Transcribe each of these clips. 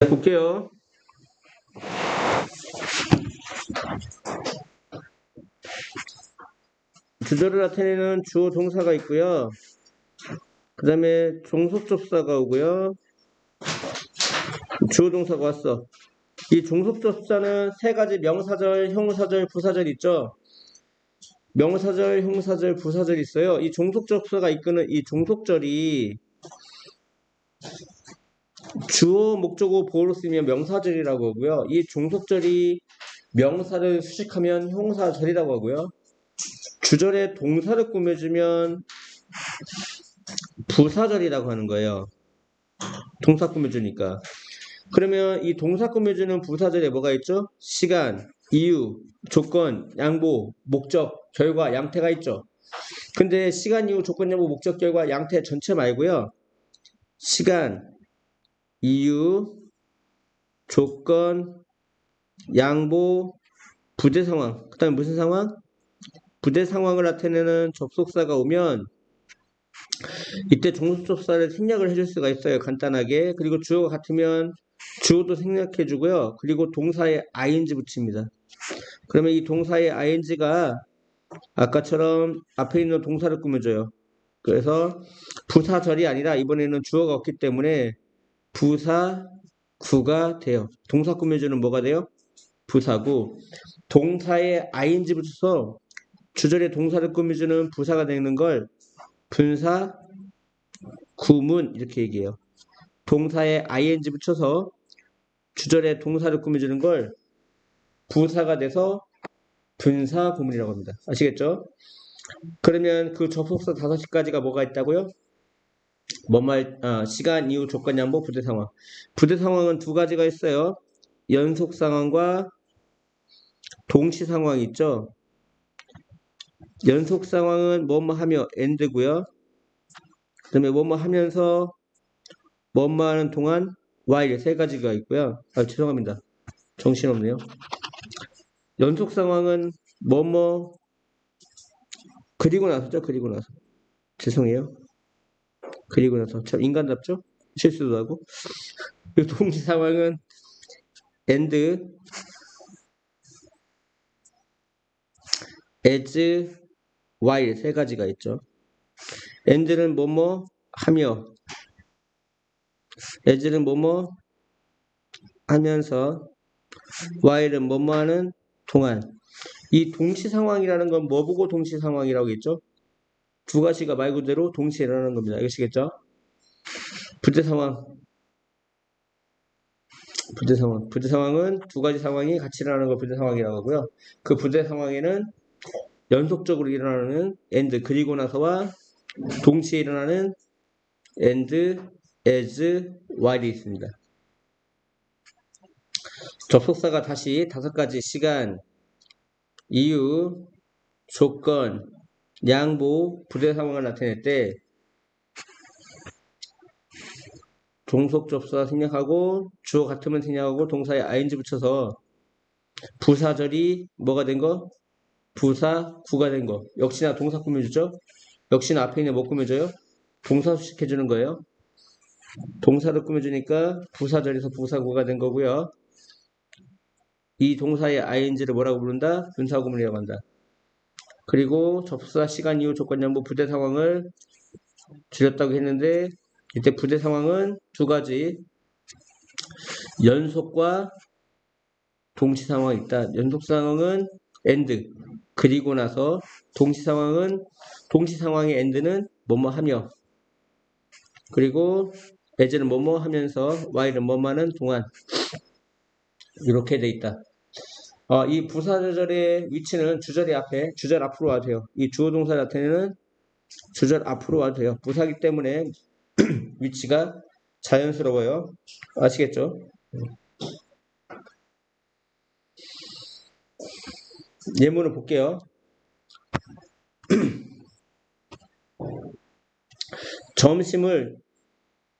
볼게요. 주절을 나타내는 주어 동사가 있고요. 그 다음에 종속접사가 오고요. 주어 동사가 왔어. 이 종속접사는 세 가지 명사절, 형사절, 부사절 있죠. 명사절, 형사절, 부사절 있어요. 이 종속접사가 이끄는 이 종속절이 주어, 목적어, 보어로 쓰면 명사절이라고 하고요. 이 종속절이 명사를 수식하면 형사절이라고 하고요. 주절에 동사를 꾸며주면 부사절이라고 하는 거예요. 동사 꾸며주니까. 그러면 이 동사 꾸며주는 부사절에 뭐가 있죠? 시간, 이유, 조건, 양보, 목적, 결과, 양태가 있죠. 근데 시간, 이유, 조건, 양보, 목적, 결과, 양태 전체 말고요. 시간, 이유, 조건, 양보, 부대 상황. 그 다음에 무슨 상황? 부대 상황을 나타내는 접속사가 오면 이때 종속접사를 생략을 해줄 수가 있어요. 간단하게. 그리고 주어가 같으면 주어도 생략해주고요. 그리고 동사에 ing 붙입니다. 그러면 이 동사의 ing가 아까처럼 앞에 있는 동사를 꾸며줘요. 그래서 부사절이 아니라 이번에는 주어가 없기 때문에 부사구가 돼요. 동사 꾸며주는 뭐가 돼요? 부사구. 동사에 ing 붙여서 주절에 동사를 꾸며주는 부사가 되는 걸 분사 구문 이렇게 얘기해요. 동사에 ing 붙여서 주절에 동사를 꾸며주는 걸 부사가 돼서 분사 구문이라고 합니다. 아시겠죠? 그러면 그 접속사 5가지가 뭐가 있다고요? 시간, 이유, 조건, 양보, 부대 상황. 부대 상황은 2가지가 있어요. 연속 상황과 동시 상황이 있죠. 연속 상황은 뭐뭐 하며 and고요. 그 다음에 뭐뭐 하면서 뭐뭐 하는 동안 while 3가지가 있고요. 죄송합니다. 정신없네요. 연속 상황은 뭐뭐 그리고 나서죠. 그리고 나서. 죄송해요. 그리고 나서. 참 인간답죠? 실수도 하고. 동시 상황은 and, as, while 3가지가 있죠. and는 뭐뭐 하며, as는 뭐뭐 하면서, while은 뭐뭐 하는 동안. 이 동시 상황이라는 건 뭐 보고 동시 상황이라고 했죠? 2가지가 말 그대로 동시에 일어나는 겁니다. 아시겠죠? 부대 상황. 부대 상황. 부대 상황은 2가지 상황이 같이 일어나는 걸 부대 상황이라고 하고요. 그 부대 상황에는 연속적으로 일어나는 and 그리고 나서와 동시에 일어나는 and, as, while이 있습니다. 접속사가 다시 5가지 시간, 이유, 조건, 양보, 부대 상황을 나타낼 때 종속 접사 생략하고 주어 같으면 생략하고 동사에 ing 붙여서 부사절이 뭐가 된 거? 부사구가 된 거. 역시나 동사 꾸며주죠? 역시나 앞에 있는 뭐 꾸며줘요? 동사 수식해주는 거예요. 동사를 꾸며주니까 부사절에서 부사구가 된 거고요. 이 동사의 ing를 뭐라고 부른다? 분사구문이라고 한다. 그리고 접사, 시간, 이유, 조건, 양보, 부대 상황을 줄였다고 했는데 이때 부대 상황은 2가지 연속과 동시 상황이 있다. 연속 상황은 and 그리고 나서 동시 상황은 동시 상황의 and는 뭐뭐 하며 그리고 as는 뭐뭐 하면서 while은 뭐뭐 하는 동안 이렇게 돼 있다. 이 부사절의 위치는 주절의 앞에 주절 앞으로 와도 돼요. 이 주어 동사 나타내는 주절 앞으로 와도 돼요. 부사기 때문에 위치가 자연스러워요. 아시겠죠? 예문을 볼게요. 점심을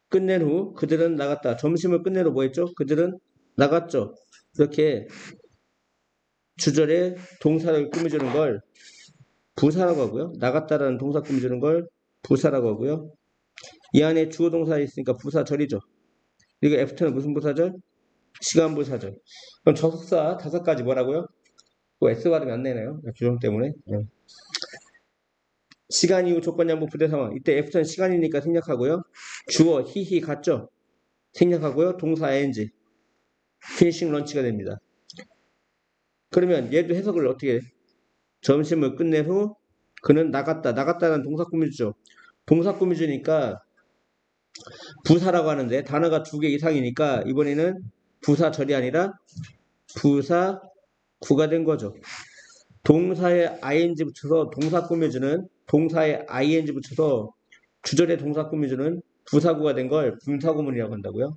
끝낸 후 그들은 나갔다. 점심을 끝낸 후 뭐 했죠? 그들은 나갔죠. 이렇게 주절에 동사를 꾸며주는 걸 부사라고 하고요. 나갔다라는 동사 꾸며주는 걸 부사라고 하고요. 이 안에 주어 동사 있으니까 부사절이죠. 그리고 애프터는 무슨 부사절? 시간 부사절. 그럼 접속사 5가지 뭐라고요? 또 S 발음이 안 되네요. 규정 때문에. 네. 시간 이후 조건양보 부대 상황. 이때 애프터는 시간이니까 생략하고요. 주어 히히 같죠? 생략하고요. 동사 ing. 피니싱 런치가 됩니다. 그러면 얘도 해석을 어떻게 해? 점심을 끝낸 후 그는 나갔다. 나갔다는 동사 꾸미주죠. 동사 꾸미주니까 부사라고 하는데 단어가 2개 이상이니까 이번에는 부사절이 아니라 부사구가 된 거죠. 동사에 ing 붙여서 동사 꾸며주는 동사에 ing 붙여서 주절에 동사 꾸며주는 부사구가 된 걸 분사구문이라고 한다고요.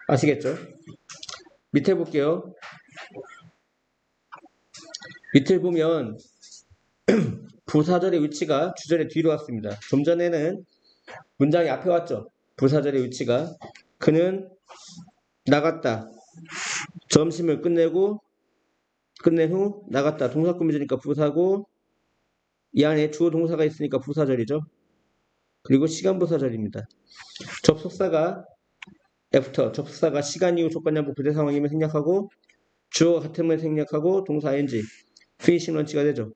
아시겠죠? 밑에 볼게요. 밑에 보면 부사절의 위치가 주절의 뒤로 왔습니다. 좀 전에는 문장이 앞에 왔죠. 부사절의 위치가 그는 나갔다. 점심을 끝낸 후 나갔다. 동사 꾸며주니까 부사고 이 안에 주어 동사가 있으니까 부사절이죠. 그리고 시간 부사절입니다. 접속사가 애프터, 접속사가 시간 이후 조건양보 부대 상황이면 생략하고 주어가 같으면 생략하고 동사 ing, 피니싱 런치가 되죠.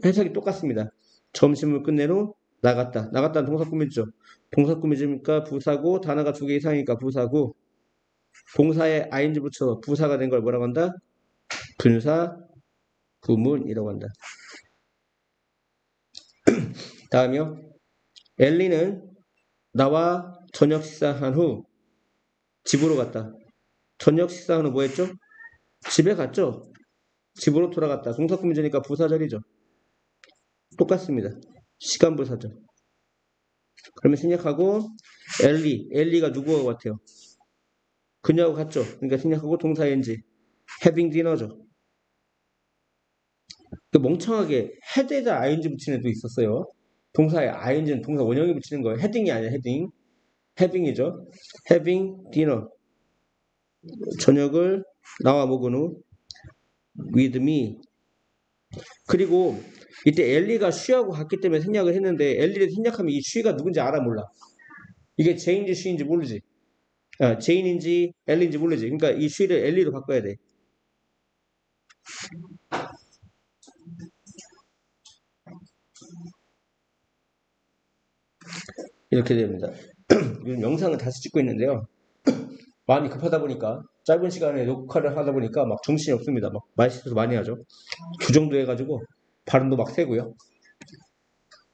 해석이 똑같습니다. 점심을 끝낸 후 나갔다. 나갔다는 동사 꾸미죠. 동사 꾸미니까 부사고 단어가 2개 이상이니까 부사고 동사에 ing 붙여서 부사가 된 걸 뭐라고 한다? 분사 구문이라고 한다. 다음이요. 엘리는 나와 저녁 식사한 후 집으로 갔다. 저녁 식사한 후 뭐 했죠? 집에 갔죠? 집으로 돌아갔다. 동사 꾸미니까 부사절이죠. 똑같습니다. 시간 부사절. 그러면 생략하고 엘리가 누구하고 같아요? 그녀하고 같죠? 그러니까 생략하고 동사 ing having dinner죠. 멍청하게 head에다 ing 붙이는 애도 있었어요. 동사에 ing는 동사 원형이 붙이는 거예요. heading이 아니라 heading. having이죠. having dinner. 저녁을 나와 먹은 후 with me. 그리고 이때 엘리가 쉬하고 같기 때문에 생략을 했는데 엘리를 생략하면 이 쉬가 누군지 알아 몰라. 이게 제인지 쉬인지 모르지. 제인인지 엘리인지 모르지. 그러니까 이 쉬를 엘리로 바꿔야 돼. 이렇게 됩니다. 요즘 영상을 다시 찍고 있는데요. 마음이 급하다 보니까 짧은 시간에 녹화를 하다 보니까 막 정신이 없습니다. 막 말실수 많이 하죠. 규정도 해가지고 발음도 막 세고요.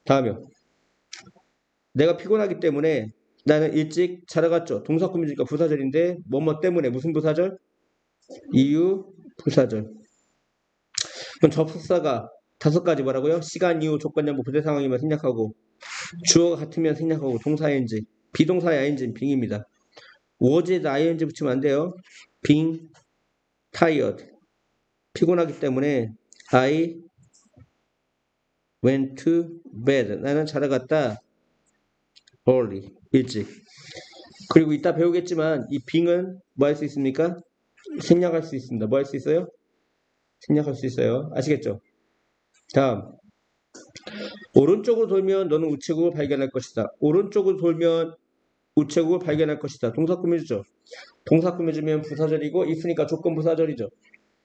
다음이요. 내가 피곤하기 때문에 나는 일찍 자러 갔죠. 동사 꾸미니까 부사절인데 뭐뭐 때문에 무슨 부사절? 이유 부사절. 그럼 접속사가 5가지 뭐라고요? 시간, 이유, 조건연부, 부대 상황이면 생략하고 주어가 같으면 생략하고 동사 ing, 비동사의 ing는 빙입니다. was에다 ing 붙이면 안 돼요. being tired. 피곤하기 때문에 I went to bed. 나는 자러 갔다. early. 일찍. 그리고 이따 배우겠지만 이 being은 뭐 할 수 있습니까? 생략할 수 있습니다. 뭐 할 수 있어요? 생략할 수 있어요. 아시겠죠? 다음. 오른쪽으로 돌면 너는 우체국을 발견할 것이다. 오른쪽으로 돌면 우체국을 발견할 것이다. 동사 꾸며주죠. 동사 꾸며주면 부사절이고 있으니까 조건 부사절이죠.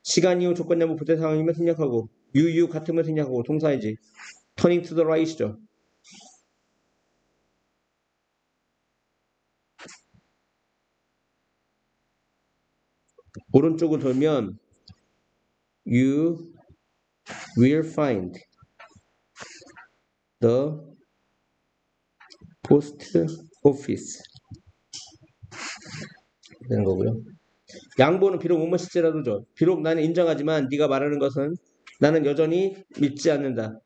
시간 이후 조건연부 부대 상황이면 생략하고 유유 같으면 생략하고 동사이지. turning to the right이죠. 오른쪽으로 돌면 you will find the post office 되는 거고요. 양보는 비록 뭐뭐실제라도죠. 비록 나는 인정하지만 네가 말하는 것은 나는 여전히 믿지 않는다.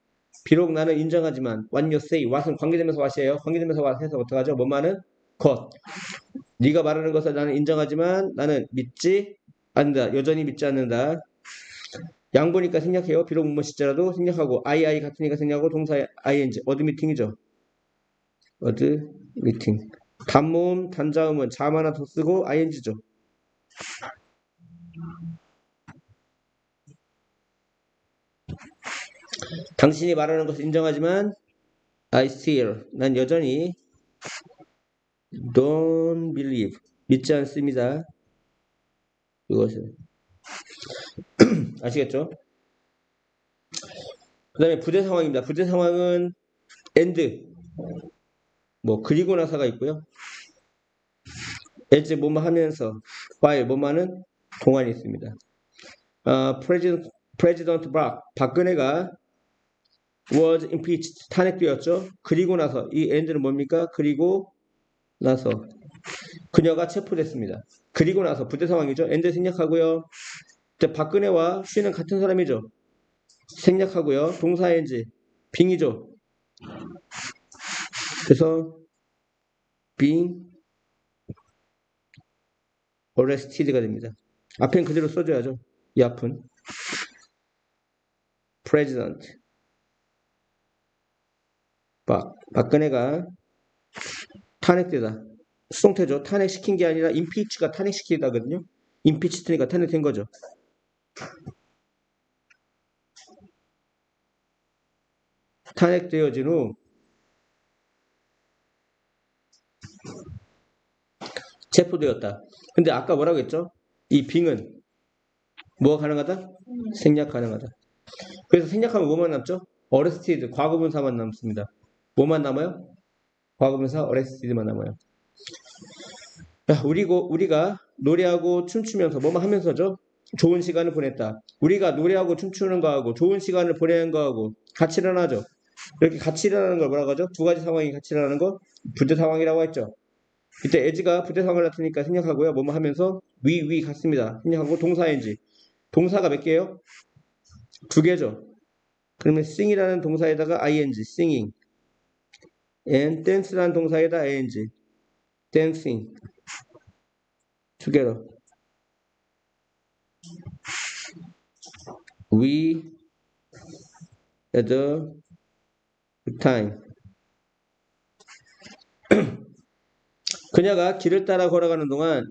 비록 나는 인정하지만 what you say, what은 관계되면서 what이에요. 관계되면서 what 해서 어떡하죠? 뭐만은 것. 네가 말하는 것을 나는 인정하지만 나는 믿지 않는다. 여전히 믿지 않는다. 양보니까 생략해요. 비록 뭐뭐실제라도 생략하고 I 같으니까 생략하고 동사의 ing 어드 미팅이죠. 어드 미팅. 단모음 단자음은 자음 하나 더 쓰고 ing죠. 당신이 말하는 것을 인정하지만 I still 난 여전히 don't believe. 믿지 않습니다. 이것은. 아시겠죠? 그 다음에 부대 상황입니다. 부대 상황은 and, 뭐, 그리고 나서가 있고요. as 뭐뭐 하면서, while 뭐뭐는 동안이 있습니다. President 박근혜가 was impeached, 탄핵되었죠. 그리고 나서, 이 and는 뭡니까? 그리고 나서 그녀가 체포됐습니다. 그리고 나서 부대 상황이죠. and 생략하고요. 박근혜와 쉬는 같은 사람이죠. 생략하고요. 동사 ing 빙이죠. 그래서 being arrested가 됩니다. 앞엔 그대로 써줘야죠. 이 앞은 president 박근혜가 탄핵되다. 수동태죠. 탄핵시킨 게 아니라 impeach가 탄핵시키다거든요. impeached니까 탄핵된 거죠. 탄핵되어진 후 체포되었다. 근데 아까 뭐라고 했죠? 이 빙은 뭐가 가능하다? 생략 가능하다. 그래서 생략하면 뭐만 남죠? arrested 과거분사만 남습니다. 뭐만 남아요? 과거분사 arrested만 남아요. 자, 우리가 노래하고 춤추면서 뭐만 하면서죠? 좋은 시간을 보냈다. 우리가 노래하고 춤추는 거하고 좋은 시간을 보내는 거하고 같이 일어나죠. 이렇게 같이 일어나는 걸 뭐라고 하죠? 두 가지 상황이 같이 일어나는 거 부대 상황이라고 했죠. 이때 as가 부대 상황을 나타내니까 생략하고요. 뭐뭐 하면서 we 같습니다. 생략하고 동사인지 동사가 몇 개예요? 두 개죠. 그러면 sing이라는 동사에다가 ing, singing, and dance라는 동사에다 ing, dancing, together. We had a good time. 그녀가 길을 따라 걸어가는 동안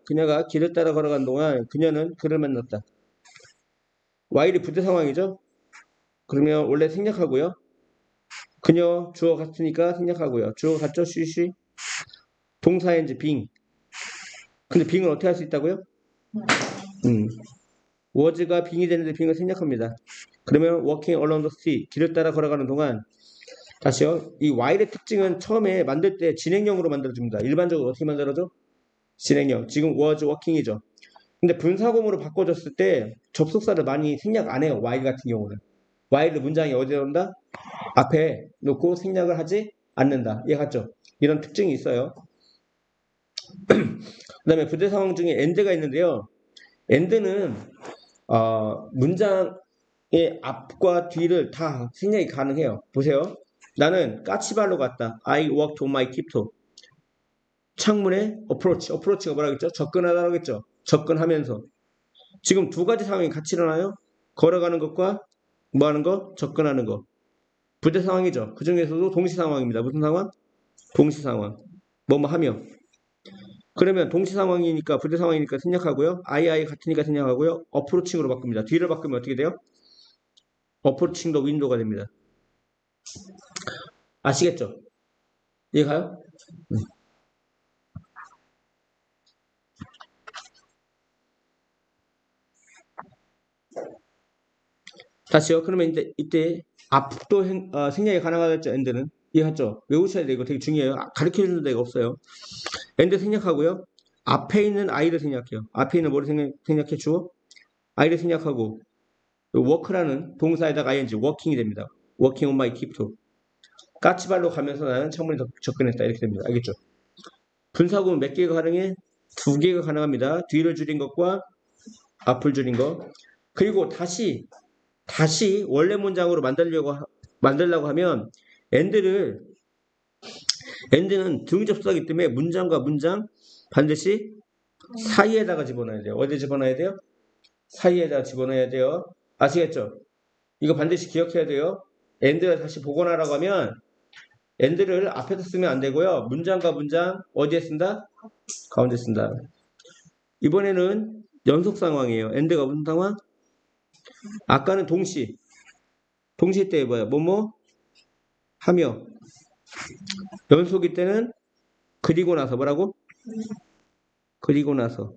그녀는 그를 만났다. while이 부대 상황이죠. 그러면 원래 생략하고요. 그녀 주어 같으니까 생략하고요. 주어 같죠? 쉬. 동사인지 빙. 근데 빙을 어떻게 할 수 있다고요? was가 빙이 되는데 빙을 생략합니다. 그러면 walking along the sea 길을 따라 걸어가는 동안 다시요. 이 while의 특징은 처음에 만들 때 진행형으로 만들어줍니다. 일반적으로 어떻게 만들어져? 진행형. 지금 was working이죠. 근데 분사구문으로 바꿔줬을 때 접속사를 많이 생략 안 해요. while 같은 경우는. while을 문장이 어디에 넣는다? 앞에 놓고 생략을 하지 않는다. 이해갔죠? 이런 특징이 있어요. 그 다음에 부대 상황 중에 and가 있는데요. and는 문장의 앞과 뒤를 다 생략이 가능해요. 보세요. 나는 까치발로 갔다. I walked on my tiptoe. 창문에 approach가 뭐라고 했죠? 접근하다라고 했죠? 접근하면서. 지금 두 가지 상황이 같이 일어나요. 걸어가는 것과 뭐 하는 거? 접근하는 거. 부대 상황이죠. 그 중에서도 동시 상황입니다. 무슨 상황? 동시 상황. 뭐뭐 하며. 그러면 동시 상황이니까 부대 상황이니까 생략하고요. I 같으니까 생략하고요. 어프로칭으로 바꿉니다. 뒤를 바꾸면 어떻게 돼요? 어프로칭 더 윈도가 됩니다. 아시겠죠? 이해가요? 다시요. 그러면 이때 앞도 생략이 가능하겠죠. 엔드는. 이해하죠? 외우셔야 돼요. 이거 되게 중요해요. 가르쳐주는 데가 없어요. 엔드 생략하고요. 앞에 있는 I를 생략해요. 앞에 있는 뭐를 생략해 주어? I를 생략하고 work라는 동사에다가 ing, working이 됩니다. working on my tiptoe. 까치발로 가면서 나는 창문에 접근했다. 이렇게 됩니다. 알겠죠? 분사구문 몇 개가 가능해? 두 개가 가능합니다. 뒤를 줄인 것과 앞을 줄인 것. 그리고 다시 원래 문장으로 만들려고 하면 end는 등접수하기 때문에 문장과 문장 반드시 사이에다가 집어넣어야 돼요. 어디 집어넣어야 돼요? 사이에다 집어넣어야 돼요. 아시겠죠? 이거 반드시 기억해야 돼요. end를 다시 복원하라고 하면 end를 앞에서 쓰면 안 되고요. 문장과 문장 어디에 쓴다? 가운데 쓴다. 이번에는 연속 상황이에요. end가 무슨 상황? 아까는 동시 때 뭐야? 뭐뭐 하며 연속일 때는 그리고 나서 뭐라고? 그리고 나서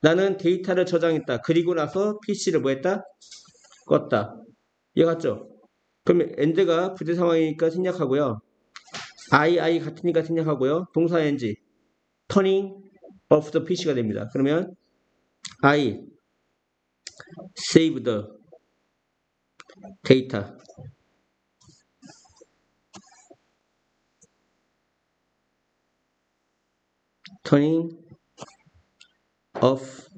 나는 데이터를 저장했다. 그리고 나서 PC를 뭐 했다? 껐다. 이해 갔죠? 그러면 end가 부재 상황이니까 생략하고요. I 같으니까 생략하고요. 동사 ing turning off the PC가 됩니다. 그러면 I save the data. turning off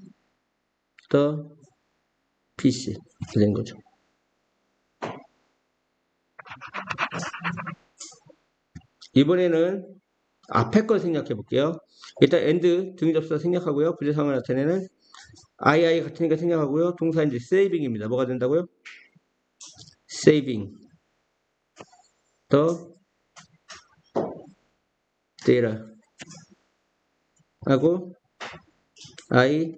the PC 된 거죠. 이번에는 앞에 걸 생략해 볼게요. 일단 end 등접사 생략하고요. 부재 상황을 나타내는 I 같으니까 생략하고요. 동사 이제 saving입니다. 뭐가 된다고요? saving the data 하고 I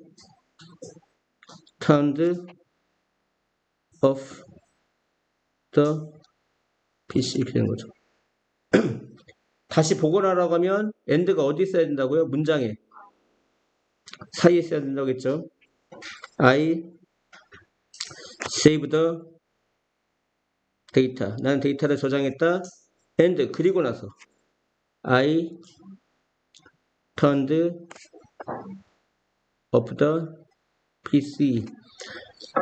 turned off the PC 이렇게 되는 거죠. 다시 복원하라고 하면 end가 어디 있어야 된다고요? 문장에 사이에 있어야 된다고 했죠. I save the data. 나는 데이터를 저장했다. and 그리고 나서 I turned off the PC.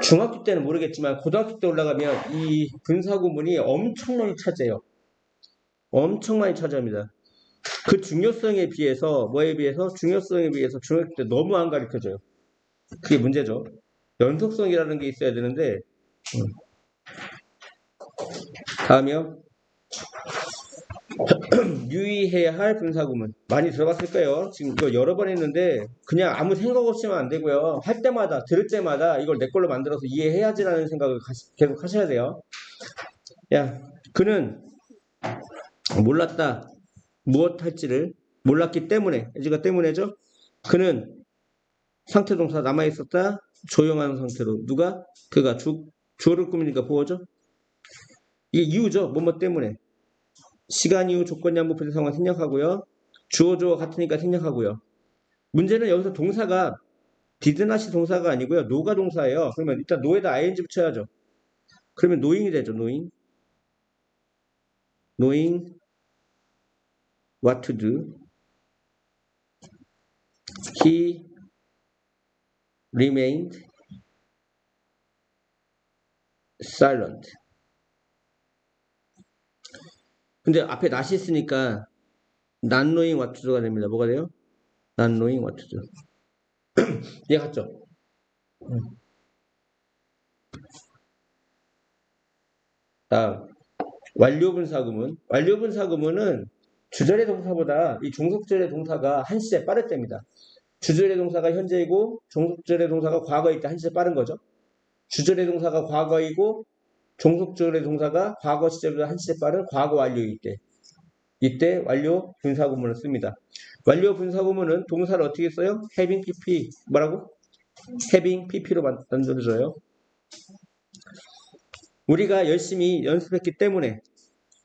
중학교 때는 모르겠지만 고등학교 때 올라가면 이 분사구문이 엄청 많이 차지해요. 엄청 많이 차지합니다. 그 중요성에 비해서 뭐에 비해서 중요성에 비해서 중학교 때 너무 안 가르쳐줘요. 그게 문제죠. 연속성이라는 게 있어야 되는데 다음이요. 유의해야 할 분사구문 많이 들어봤을 거예요. 지금 이거 여러 번 했는데 그냥 아무 생각 없이 하면 안 되고요. 할 때마다 들을 때마다 이걸 내 걸로 만들어서 이해해야지라는 생각을 계속 하셔야 돼요. 야, 그는 몰랐다. 무엇 할지를 몰랐기 때문에 이거 때문에죠. 그는 상태동사 남아있었다. 조용한 상태로 누가? 그가 주어를 꾸미니까 보어죠. 이게 이유죠. 뭐뭐 때문에. 시간 이후 조건 양보 부재 상황 생략하고요. 주어 같으니까 생략하고요. 문제는 여기서 동사가 did not이 동사가 아니고요. no가 동사예요. 그러면 일단 no에다 ing 붙여야죠. 그러면 knowing이 되죠. knowing what to do. He remained silent. 근데 앞에 not이 있으니까 not knowing what to do가 됩니다. 뭐가 돼요? not knowing what to do. 이해 갔죠? 다음 완료분사구문. 완료분사구문은 주절의 동사보다 이 종속절의 동사가 한 시제 빠를 때입니다. 주절의 동사가 현재이고 종속절의 동사가 과거일 때 한 시제 빠른 거죠. 주절의 동사가 과거이고 종속절의 동사가 과거 시제보다 한 시제 빠른 과거 완료일 때 이때 완료 분사구문을 씁니다. 완료 분사구문은 동사를 어떻게 써요? having pp 뭐라고? having pp로 만들어줘요. 우리가 열심히 연습했기 때문에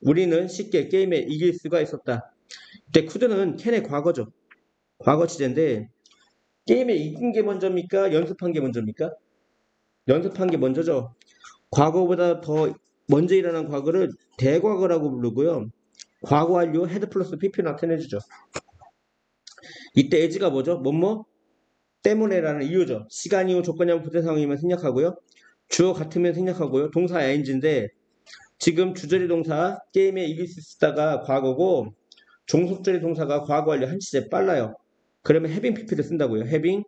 우리는 쉽게 게임에 이길 수가 있었다. 근데 could는 can의 과거죠. 과거 시제인데 게임에 이긴 게 먼저입니까? 연습한 게 먼저입니까? 연습한 게 먼저죠. 과거보다 더 먼저 일어난 과거를 대과거라고 부르고요. 과거 완료 헤드 플러스 pp 나타내주죠. 이때 as가 뭐죠? 뭐뭐 때문에라는 이유죠. 시간 이후 조건형 부재 상황이면 생략하고요. 주어 같으면 생략하고요. 동사 ing인데 지금 주절의 동사 게임에 이길 수 있다가 과거고 종속절의 동사가 과거 완료 한 시제 빨라요. 그러면 having pp를 쓴다고요. having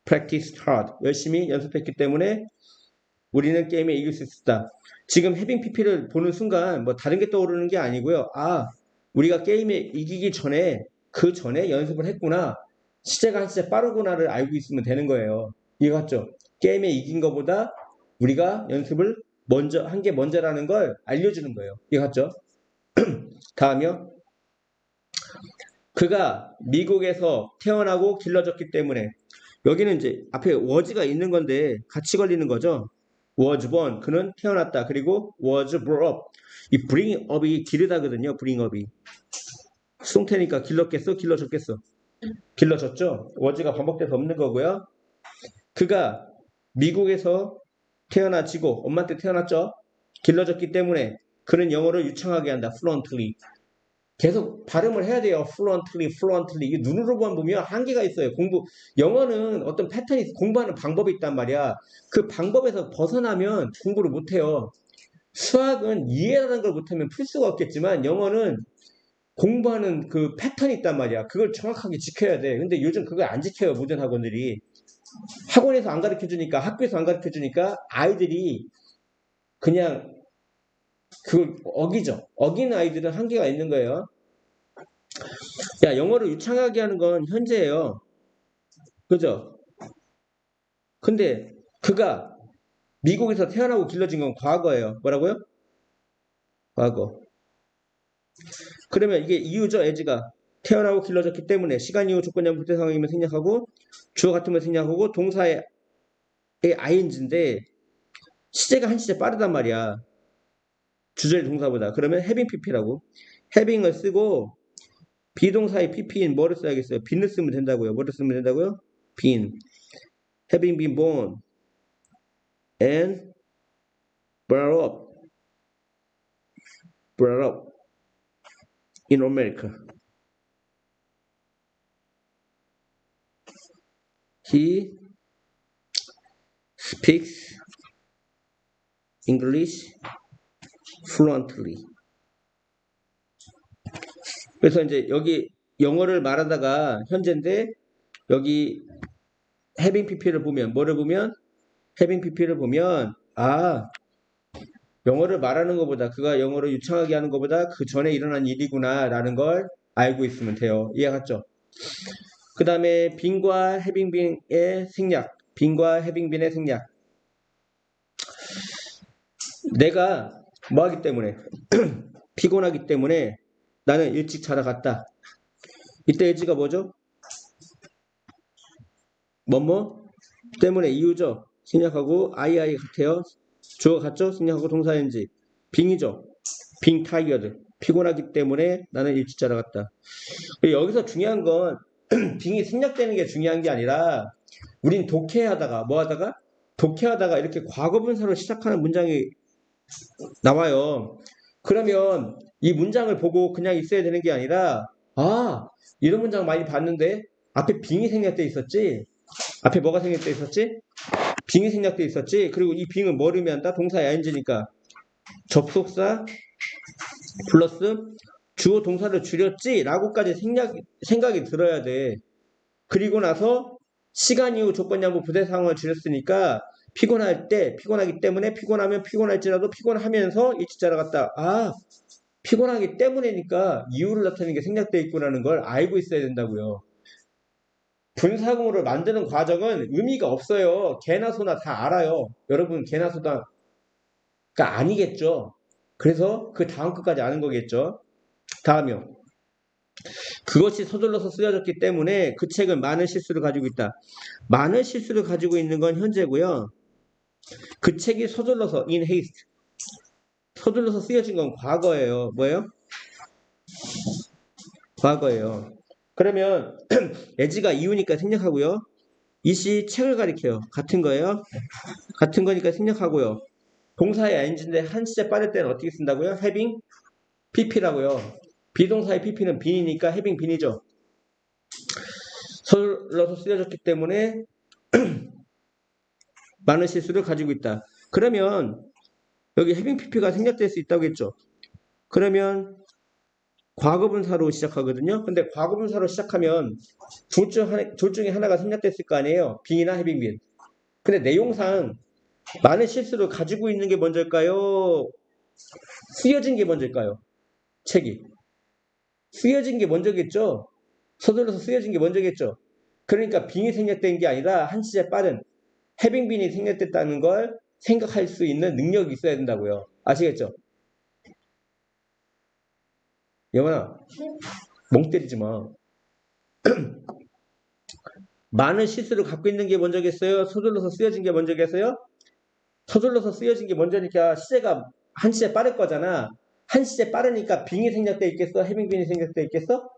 practiced hard. 열심히 연습했기 때문에 우리는 게임에 이길 수 있다. 지금 having pp를 보는 순간 뭐 다른 게 떠오르는 게 아니고요. 아, 우리가 게임에 이기기 전에 그 전에 연습을 했구나. 시제가 한 시제 빠르구나를 알고 있으면 되는 거예요. 이해 갔죠? 게임에 이긴 것보다 우리가 연습을 먼저 한 게 먼저라는 걸 알려주는 거예요. 이해 갔죠? 다음이요. 그가 미국에서 태어나고 길러졌기 때문에 여기는 이제 앞에 was가 있는 건데 같이 걸리는 거죠. was born 그는 태어났다. 그리고 was brought up 이 bring up이 기르다거든요. bring up이 수동태니까 길렀겠어? 길러졌겠어? 길러졌죠? 워즈가 반복돼서 없는 거고요. 그가 미국에서 태어나지고 엄마한테 태어났죠? 길러졌기 때문에 그는 영어를 유창하게 한다. fluently. 계속 발음을 해야 돼요. fluently. 이게 눈으로만 보면 한계가 있어요. 영어는 어떤 패턴이, 공부하는 방법이 있단 말이야. 그 방법에서 벗어나면 공부를 못해요. 수학은 이해하는 걸 못하면 풀 수가 없겠지만 영어는 공부하는 그 패턴이 있단 말이야. 그걸 정확하게 지켜야 돼. 근데 요즘 그걸 안 지켜요. 모든 학원들이. 학원에서 안 가르쳐 주니까, 학교에서 안 가르쳐 주니까 아이들이 그냥 그걸 어기죠. 어기는 아이들은 한계가 있는 거예요. 야, 영어를 유창하게 하는 건 현재예요. 그죠? 근데 그가 미국에서 태어나고 길러진 건 과거예요. 뭐라고요? 과거. 그러면 이게 이유죠, 에즈가. 태어나고 길러졌기 때문에 시간 이후 조건량 부태 상황이면 생략하고 주어 같으면 생략하고 동사의 ing인데 시제가 한 시제 빠르단 말이야. 주절 동사보다. 그러면 having pp라고. having을 쓰고 비동사의 pp인 뭐를 써야겠어요? been을 쓰면 된다고요. 뭐를 쓰면 된다고요? been. having been born and brought up in America. He speaks English fluently. 그래서 이제 여기 영어를 말하다가 현재인데 여기 having pp를 보면 뭐를 보면 having pp를 보면 영어를 말하는 것보다 그가 영어를 유창하게 하는 것보다 그 전에 일어난 일이구나 라는 걸 알고 있으면 돼요. 이해갔죠? 그 다음에 빈과 having been의 생략. 빈과 having been의 생략. 내가 뭐 하기 때문에 피곤하기 때문에 나는 일찍 자러 갔다. 이때 예지가 뭐죠? 뭐뭐 때문에 이유죠. 생략하고 아이 같아요. 주어 같죠? 생략하고 동사인지 빙이죠. 빙 타이어드. 피곤하기 때문에 나는 일찍 자러 갔다. 여기서 중요한 건 빙이 생략되는 게 중요한 게 아니라 우린 독해하다가 독해하다가 이렇게 과거분사로 시작하는 문장이 나와요. 그러면 이 문장을 보고 그냥 있어야 되는 게 아니라 이런 문장 많이 봤는데 앞에 빙이 생략돼 있었지? 앞에 뭐가 생략돼 있었지? 빙이 생략돼 있었지? 그리고 이 빙은 뭘 의미한다? 동사의 ing니까 접속사 플러스 주어 동사를 줄였지? 라고까지 생각이 들어야 돼. 그리고 나서 시간 이후 조건양보 부대상황을 줄였으니까 피곤하기 때문에 피곤하면 피곤할지라도 피곤하면서 일찍 자러 갔다. 피곤하기 때문에니까 이유를 나타내는 게 생략되어 있구나는 걸 알고 있어야 된다고요. 분사구문을 만드는 과정은 의미가 없어요. 개나 소나 다 알아요. 여러분 개나 소나가 아니겠죠. 그래서 그 다음 끝까지 아는 거겠죠. 다음이요. 그것이 서둘러서 쓰여졌기 때문에 그 책은 많은 실수를 가지고 있다. 많은 실수를 가지고 있는 건 현재고요. 그 책이 서둘러서 in haste 서둘러서 쓰여진 건 과거예요. 뭐예요? 과거예요. 그러면 에지가 이유니까 생략하고요. 이시 책을 가리켜요. 같은 거예요. 같은 거니까 생략하고요. 동사의 ing인데 한 시제 빠질 때는 어떻게 쓴다고요? having pp라고요. 비동사의 pp는 be이니까 having been이죠. 서둘러서 쓰여졌기 때문에 많은 실수를 가지고 있다. 그러면 여기 having pp가 생략될 수 있다고 했죠. 그러면 과거분사로 시작하거든요. 근데 과거분사로 시작하면 둘 중에 하나가 생략됐을 거 아니에요. being이나 having been. 근데 내용상 많은 실수를 가지고 있는 게 먼저일까요? 쓰여진 게 먼저일까요? 책이. 쓰여진 게 먼저겠죠. 서둘러서 쓰여진 게 먼저겠죠. 그러니까 being이 생략된 게 아니라 한 시제 빠른 having been이 생략됐다는 걸 생각할 수 있는 능력이 있어야 된다고요. 아시겠죠? 영원아, 멍 때리지 마. 많은 실수를 갖고 있는 게 먼저겠어요? 서둘러서 쓰여진 게 먼저겠어요? 서둘러서 쓰여진 게 먼저니까 시제가 한 시제 빠를 거잖아. 한 시제 빠르니까 빙이 생략돼 있겠어? 해빙빈이 생략돼 있겠어?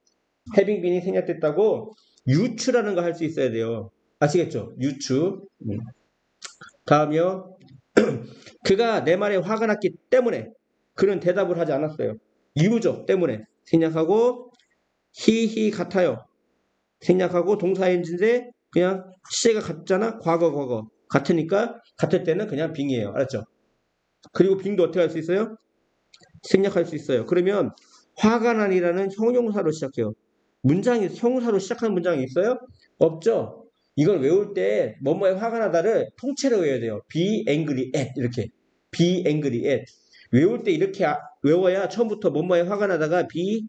해빙빈이 생략됐다고 유추라는 거 할 수 있어야 돼요. 아시겠죠? 유추. 다음이요. 그가 내 말에 화가 났기 때문에 그는 대답을 하지 않았어요. 이유죠. 때문에. 생략하고 he 같아요. 생략하고 동사인지인데 그냥 시제가 같잖아. 과거 같으니까 같을 때는 그냥 빙이에요. 알았죠? 그리고 빙도 어떻게 할 수 있어요? 생략할 수 있어요. 그러면 화가 난이라는 형용사로 시작해요. 문장이 형용사로 시작하는 문장이 있어요? 없죠? 이걸 외울 때 뭐뭐에 화가 나다를 통째로 외워야 돼요. be angry at 이렇게 be angry at 외울 때 이렇게 외워야 처음부터 뭐뭐에 화가 나다가 be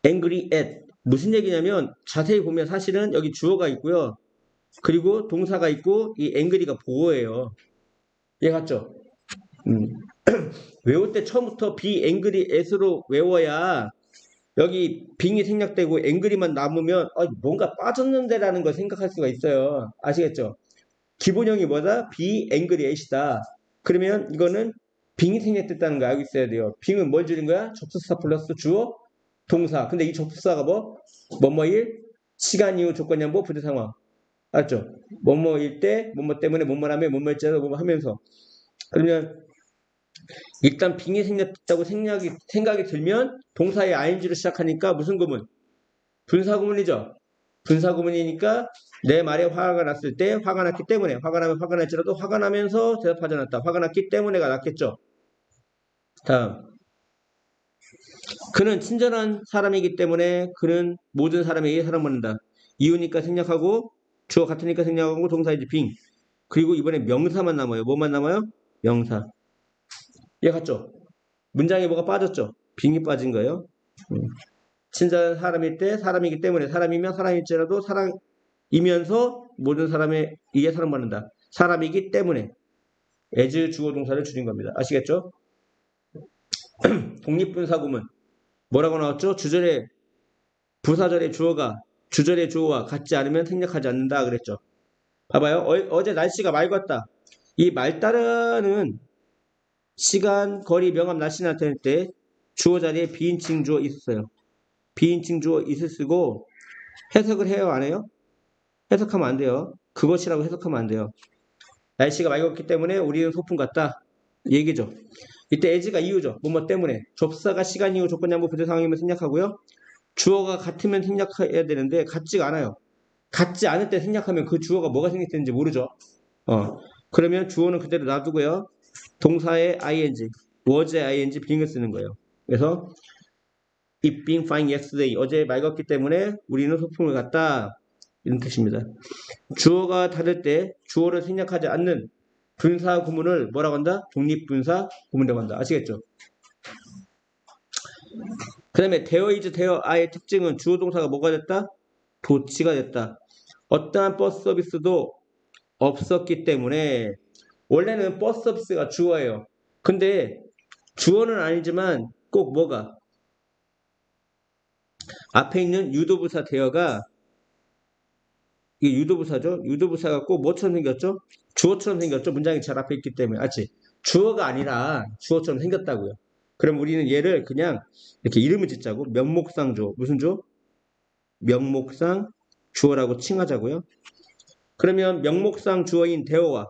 angry at 무슨 얘기냐면 자세히 보면 사실은 여기 주어가 있고요. 그리고 동사가 있고 이 angry가 보어예요. 이해 갔죠? 외울 때 처음부터 be angry at으로 외워야 여기 빙이 생략되고 angry만 남으면 뭔가 빠졌는데라는 걸 생각할 수가 있어요. 아시겠죠? 기본형이 뭐다? be angry at이다. 그러면 이거는 빙이 생략됐다는 거 알고 있어야 돼요. 빙은 뭘 줄인 거야? 접속사 플러스 주어, 동사. 근데 이 접속사가 뭐뭐일, 시간 이후 조건 양보, 부대 상황. 알았죠? 뭐뭐일 때, 뭐뭐 때문에, 뭐뭐라면, 뭐뭐일지라도 뭐뭐 하면서. 그러면 일단 빙이 생겼다고 생각이 들면 동사의 ing로 시작하니까 무슨 구문? 분사구문이죠. 분사구문이니까 내 말에 화가 났을 때 화가 났기 때문에 화가 나면 화가 날지라도 화가 나면서 대답하지 않았다. 화가 났기 때문에가 낫겠죠. 다음. 그는 친절한 사람이기 때문에 그는 모든 사람에게 사랑받는다. 이유니까 생략하고 주어 같으니까 생략하고 동사이지 빙. 그리고 이번에 명사만 남아요. 뭐만 남아요? 명사. 얘 같죠? 문장에 뭐가 빠졌죠? 빙이 빠진 거예요. 친절한 사람일 때 사람이기 때문에 사람이면 사람일지라도 사람이면서 모든 사람에 의해 사랑받는다. 사람이기 때문에 as 주어 동사를 줄인 겁니다. 아시겠죠? 독립분사구문 뭐라고 나왔죠? 주절의 부사절의 주어가 주절의 주어와 같지 않으면 생략하지 않는다 그랬죠. 봐봐요. 어제 날씨가 맑았다. 이 맑다라는 시간, 거리, 명암, 날씨 나타낼 때 주어 자리에 비인칭 주어 있었어요. 비인칭 주어 있을 쓰고 해석을 해요, 안 해요? 해석하면 안 돼요. 그것이라고 해석하면 안 돼요. 날씨가 맑았기 때문에 우리는 소풍 갔다. 얘기죠. 이때 as가 이유죠. 뭐뭐 때문에. 접사가 시간 이후 조건 양보 부대 상황이면 생략하고요. 주어가 같으면 생략해야 되는데 같지가 않아요. 같지 않을 때 생략하면 그 주어가 뭐가 생략되는지 모르죠. 그러면 주어는 그대로 놔두고요. 동사의 ing, was의 ing, being을 쓰는 거예요. 그래서 it being fine yesterday. 어제 맑았기 때문에 우리는 소풍을 갔다. 이런 뜻입니다. 주어가 다를 때 주어를 생략하지 않는 분사 구문을 뭐라고 한다? 독립분사 구문이라고 한다. 아시겠죠? 그 다음에 there is, there are의 특징은 주어 동사가 뭐가 됐다? 도치가 됐다. 어떠한 버스 서비스도 없었기 때문에 원래는 버스 서비스가 주어예요. 근데 주어는 아니지만 꼭 뭐가? 앞에 있는 유도부사 there가 이게 유도부사죠. 유도부사가 꼭 뭐처럼 생겼죠? 주어처럼 생겼죠. 문장이 잘 앞에 있기 때문에. 알지? 주어가 아니라 주어처럼 생겼다고요. 그럼 우리는 얘를 그냥 이렇게 이름을 짓자고. 명목상 주어. 무슨 주어? 명목상 주어라고 칭하자고요. 그러면 명목상 주어인 대어와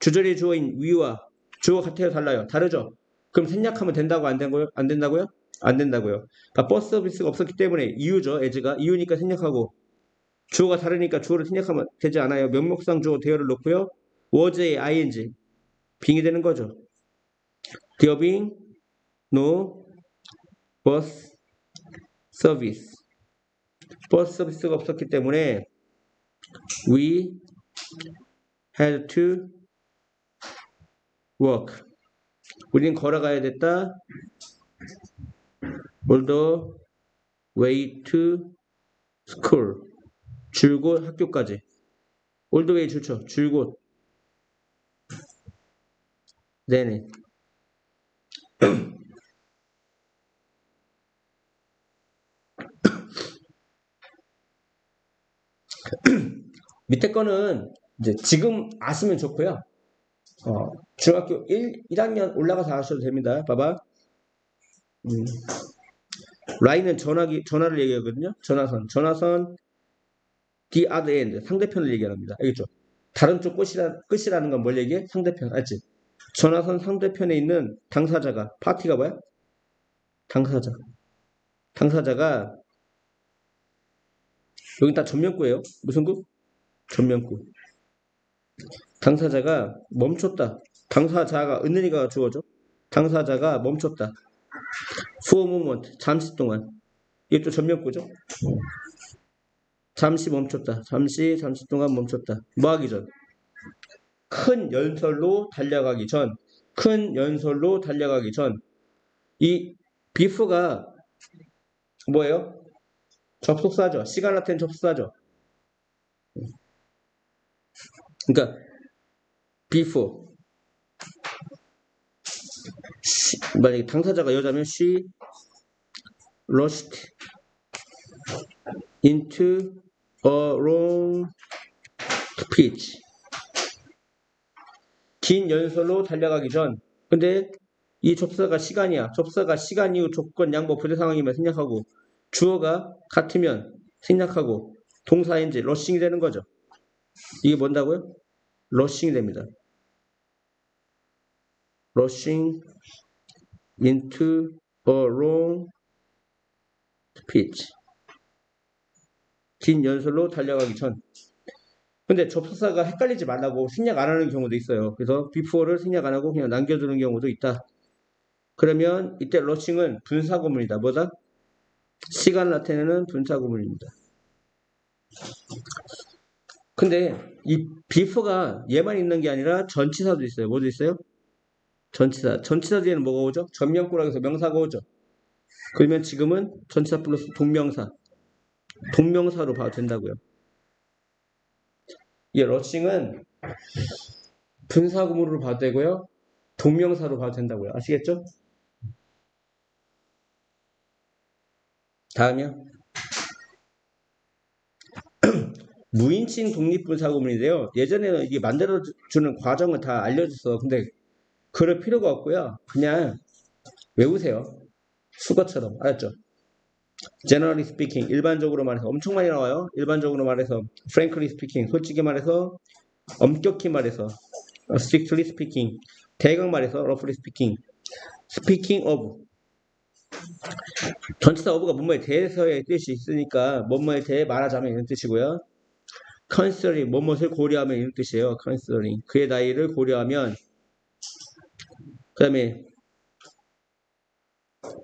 주절의 주어인 위와 주어 같아요? 달라요? 다르죠? 그럼 생략하면 된다고 안 된다고요? 안 된다고요? 안 된다고요. 그러니까 버스 서비스가 없었기 때문에 이유죠. as가. 이유니까 생략하고 주어가 다르니까 주어를 생략하면 되지 않아요. 명목상 주어 대어를 놓고요. was의 ing 빙이 되는 거죠. There being no bus service. 버스 서비스가 없었기 때문에 we had to walk. 우리는 걸어가야 됐다. all the way to school. 줄곧 학교까지. all the way 좋죠. 줄곧. 네네. 밑에 거는 이제 지금 아시면 좋고요. 중학교 1학년 올라가서 하셔도 됩니다. 봐봐. 음, 라인은 전화를 얘기하거든요. 전화선, the other end, 상대편을 얘기합니다. 알겠죠? 다른 쪽 끝이라는 건 뭘 얘기해? 상대편, 알지? 전화선 상대편에 있는 당사자가, 파티가 뭐야? 당사자. 당사자가, 여기 다 전면구예요. 무슨 구? 전면구. 당사자가 멈췄다. 당사자가, 은은이가 주어져. 당사자가 멈췄다. For a moment, 잠시 동안. 이게 또 전면구죠? 잠시 멈췄다. 잠시 동안 멈췄다. 뭐 하기 전? 큰 연설로 달려가기 전. 큰 연설로 달려가기 전. 이 before가 뭐예요? 접속사죠. 시간 나타낸 접속사죠. 그러니까 before. 만약에 당사자가 여자면 she rushed into a long speech. 긴 연설로 달려가기 전. 근데 이 접사가 시간이야. 접사가 시간 이후 조건 양보 부대 상황이면 생략하고 주어가 같으면 생략하고 동사인지 러싱이 되는 거죠. 이게 뭔다고요? 러싱이 됩니다. rushing into a long speech. 긴 연설로 달려가기 전. 근데 접속사가 헷갈리지 말라고 생략 안 하는 경우도 있어요. 그래서 before를 생략 안 하고 그냥 남겨두는 경우도 있다. 그러면 이때 rushing은 분사구문이다. 뭐다? 시간 나타내는 분사구문입니다. 근데 이 before가 얘만 있는 게 아니라 전치사도 있어요. 뭐도 있어요? 전치사. 전치사 뒤에는 뭐가 오죠? 전면구라고 해서 명사가 오죠. 그러면 지금은 전치사 플러스 동명사. 동명사로 봐도 된다고요. 이 러싱은 분사구문으로 봐도 되고요. 동명사로 봐도 된다고요. 아시겠죠? 다음이요. 무인칭 독립분사구문인데요. 예전에는 이게 만들어주는 과정을 다 알려줬어. 근데 그럴 필요가 없고요. 그냥 외우세요. 수거처럼. 알았죠? Generally speaking, 일반적으로 말해서 엄청 많이 나와요. 일반적으로 말해서 frankly speaking, 솔직히 말해서 엄격히 말해서 strictly speaking, 대강 말해서 roughly speaking, speaking of 전치사 of가 뭐뭐에 대해서의 뜻이 있으니까 뭐뭐에 대해 말하자면 이런 뜻이고요. considering 뭐뭐를 고려하면 이런 뜻이에요. considering 그의 나이를 고려하면 그 다음에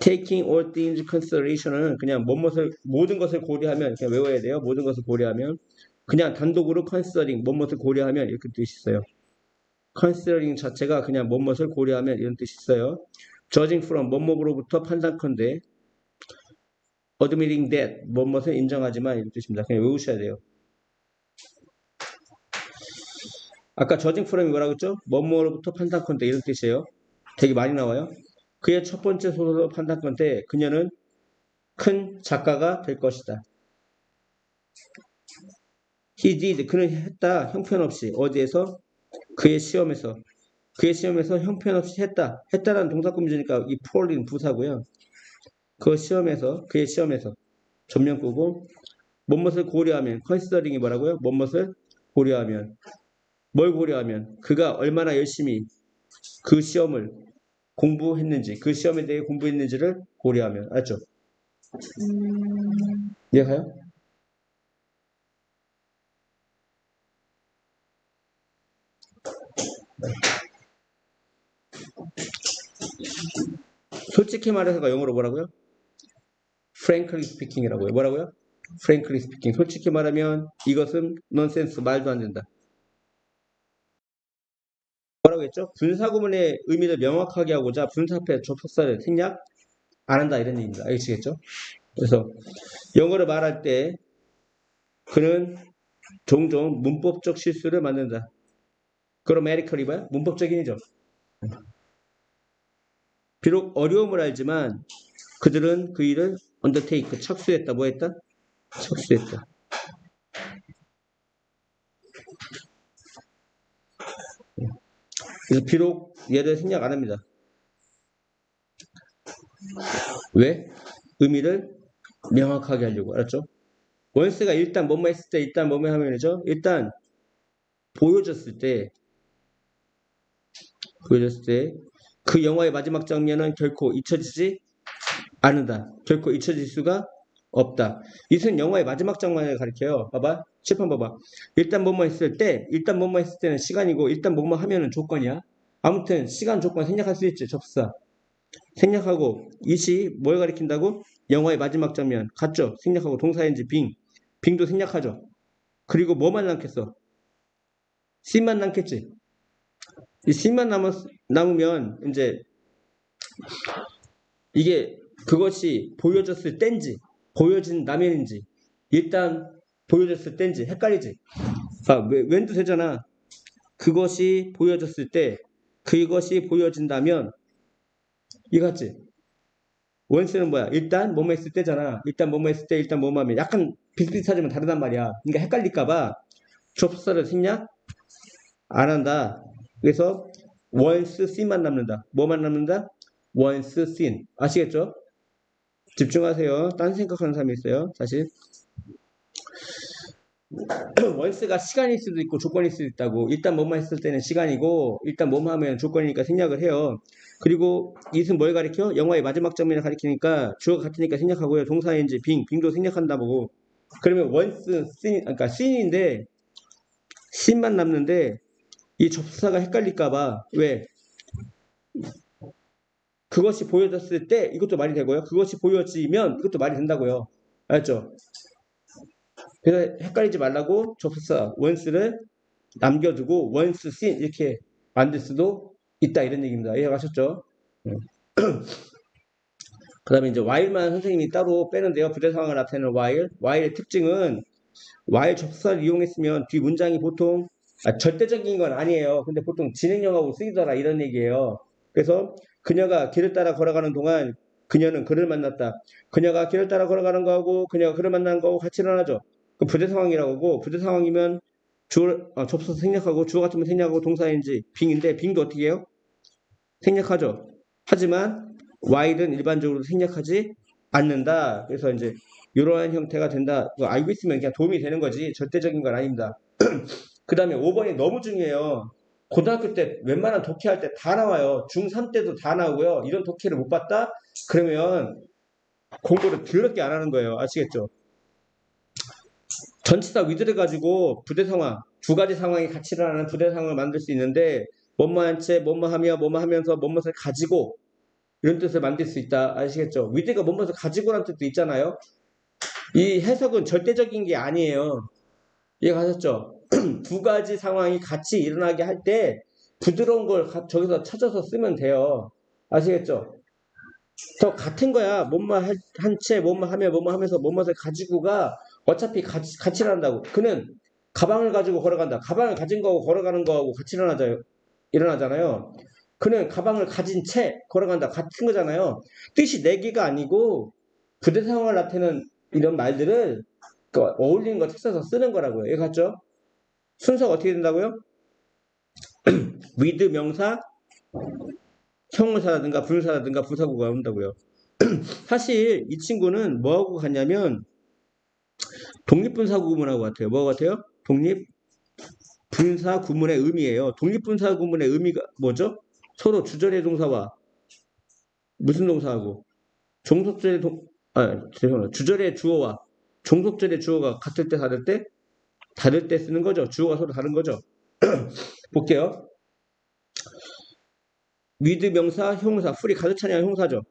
taking all things consideration은 그냥 모든 것을 고려하면 그냥 외워야 돼요. 모든 것을 고려하면 그냥 단독으로 considering 뭐뭇을 고려하면 이렇게 뜻이 있어요. considering 자체가 그냥 뭐뭇을 고려하면 이런 뜻이 있어요. judging from 뭐뭇으로부터 판단컨대 admitting that 뭐뭇을 인정하지만 이런 뜻입니다. 그냥 외우셔야 돼요. 아까 judging from이 뭐라고 했죠? 뭐뭐로부터 판단컨대 이런 뜻이에요. 되게 많이 나와요. 그의 첫 번째 소설로 판단컨대 그녀는 큰 작가가 될 것이다. He did. 그는 했다. 형편없이. 어디에서? 그의 시험에서. 그의 시험에서 형편없이 했다. 했다라는 동사구문이니까 이 poorly는 부사고요. 그 시험에서, 그의 시험에서. 전면구고 뭐뭇을 고려하면 considering이 뭐라고요? 뭐뭇을 고려하면. 뭘 고려하면? 그가 얼마나 열심히 그 시험을 공부했는지, 그 시험에 대해 공부했는지를 고려하면. 알죠? 이해가요? 솔직히 말해서가 영어로 뭐라고요? frankly speaking이라고요. 뭐라고요? frankly speaking. 솔직히 말하면 이것은 nonsense, 말도 안 된다. 뭐라고 했죠? 분사구문의 의미를 명확하게 하고자 분사 앞에 접속사를 생략 안 한다 이런 얘기입니다. 알겠죠? 그래서 영어를 말할 때 그는 종종 문법적 실수를 만든다. 그라메디컬이 뭐야? 문법적인이죠. 비록 어려움을 알지만 그들은 그 일을 undertake, 착수했다. 뭐 했다? 착수했다. 그래서 비록 얘를 생략 안 합니다. 왜? 의미를 명확하게 하려고. 알았죠? 원스가 일단 뭐뭐 했을 때 일단 뭐뭐 하면이죠. 일단 보여줬을 때 그 영화의 마지막 장면은 결코 잊혀지지 않는다. 결코 잊혀질 수가 없다. 이것은 영화의 마지막 장면을 가리켜요. 봐봐. 칠판 봐봐. 일단 뭐뭐 했을 때는 시간이고 일단 뭐뭐 하면은 조건이야. 아무튼 시간 조건 생략할 수 있지. 접사. 생략하고 이시 뭘 가리킨다고? 영화의 마지막 장면. 같죠? 생략하고 동사인지 빙. 빙도 생략하죠. 그리고 뭐만 남겠어? C만 남겠지. 이 C만 남으면 이제 이게 그것이 보여졌을 땐지 보여진 라면인지 일단 보여졌을 땐지 헷갈리지. 웬도 되잖아. 그것이 보여졌을 때 그것이 보여진다면 이거 같지. 원스는 뭐야? 일단 뭐뭐 했을 때잖아. 일단 뭐뭐 했을 때 일단 뭐뭐 하면 약간 비슷비슷하지만 다르단 말이야. 그러니까 헷갈릴까봐 접수사를 생략 안 한다. 그래서 once seen만 남는다. 뭐만 남는다? once seen. 아시겠죠? 집중하세요. 딴 생각하는 사람이 있어요. 사실 once가 시간일 수도 있고 조건일 수도 있다고. 일단 뭐만 했을 때는 시간이고 일단 뭐만 하면 조건이니까 생략을 해요. 그리고 이것은 뭘 가리켜? 영화의 마지막 장면을 가리키니까 주어가 같으니까 생략하고요. 동사인지 빙도 생략한다고. 그러면 once seen, 그러니까 seen인데 seen만 남는데 이 접수사가 헷갈릴까봐. 왜? 그것이 보여졌을 때 이것도 말이 되고요. 그것이 보여지면 이것도 말이 된다고요. 알았죠? 그래서 헷갈리지 말라고 접수사 once를 남겨두고 once seen 이렇게 만들 수도 있다 이런 얘기입니다. 이해가셨죠? 그 다음에 이제 while만 선생님이 따로 빼는데요. 부대 상황을 나타내는 while의 특징은 while 접수사를 이용했으면 뒤 문장이 보통 절대적인 건 아니에요. 근데 보통 진행형하고 쓰이더라 이런 얘기예요. 그래서 그녀가 길을 따라 걸어가는 동안 그녀는 그를 만났다. 그녀가 길을 따라 걸어가는 거하고 그녀가 그를 만나는 거하고 같이 일어나죠. 그 부대 상황이라고 하고 부대 상황이면 접수사 생략하고 주어 같으면 생략하고 동사인지 빙인데 빙도 어떻게 해요? 생략하죠. 하지만 while은 일반적으로 생략하지 않는다. 그래서 이제 이러한 형태가 된다. 그거 알고 있으면 그냥 도움이 되는 거지 절대적인 건 아닙니다. 그 다음에 5번이 너무 중요해요. 고등학교 때 웬만한 독해할 때 다 나와요. 중3 때도 다 나오고요. 이런 독해를 못 봤다? 그러면 공부를 더럽게 안 하는 거예요. 아시겠죠? 전치사 위드를 가지고 부대 상황, 두 가지 상황이 같이 일어나는 부대 상황을 만들 수 있는데 뭐뭐 한 채, 뭐뭐 하며, 뭐뭐 하면서, 뭐뭐를 가지고 이런 뜻을 만들 수 있다. 아시겠죠? 위드가 뭐뭐를 가지고라는 뜻도 있잖아요. 이 해석은 절대적인 게 아니에요. 이해가셨죠? 두 가지 상황이 같이 일어나게 할 때 부드러운 걸 저기서 찾아서 쓰면 돼요. 아시겠죠? 저 같은 거야. 뭐뭐 한 채, 뭐뭐 하며, 뭐뭐 하면서, 뭐뭐를 가지고가 어차피 같이 일어난다고. 그는 가방을 가지고 걸어간다. 가방을 가진 거하고 걸어가는 거하고 같이 일어나잖아요. 그는 가방을 가진 채 걸어간다. 같은 거잖아요. 뜻이 네 개가 아니고 부대 상황을 나타내는 이런 말들을 어울리는 거 찾아서 쓰는 거라고요. 이해 갔죠? 순서가 어떻게 된다고요? with 명사, 형용사라든가 분사라든가 부사구가 온다고요. 사실 이 친구는 뭐하고 같냐면 독립분사 구문하고 같아요. 뭐하고 같아요? 독립분사 구문의 의미예요. 독립분사 구문의 의미가 뭐죠? 서로 주절의 동사와 무슨 동사하고 종속절의 죄송합니다. 주절의 주어와 종속절의 주어가 같을 때 다를 때 쓰는 거죠. 주어가 서로 다른 거죠. 볼게요. with 명사, 형용사, 풀이 가득 차냐 형사죠.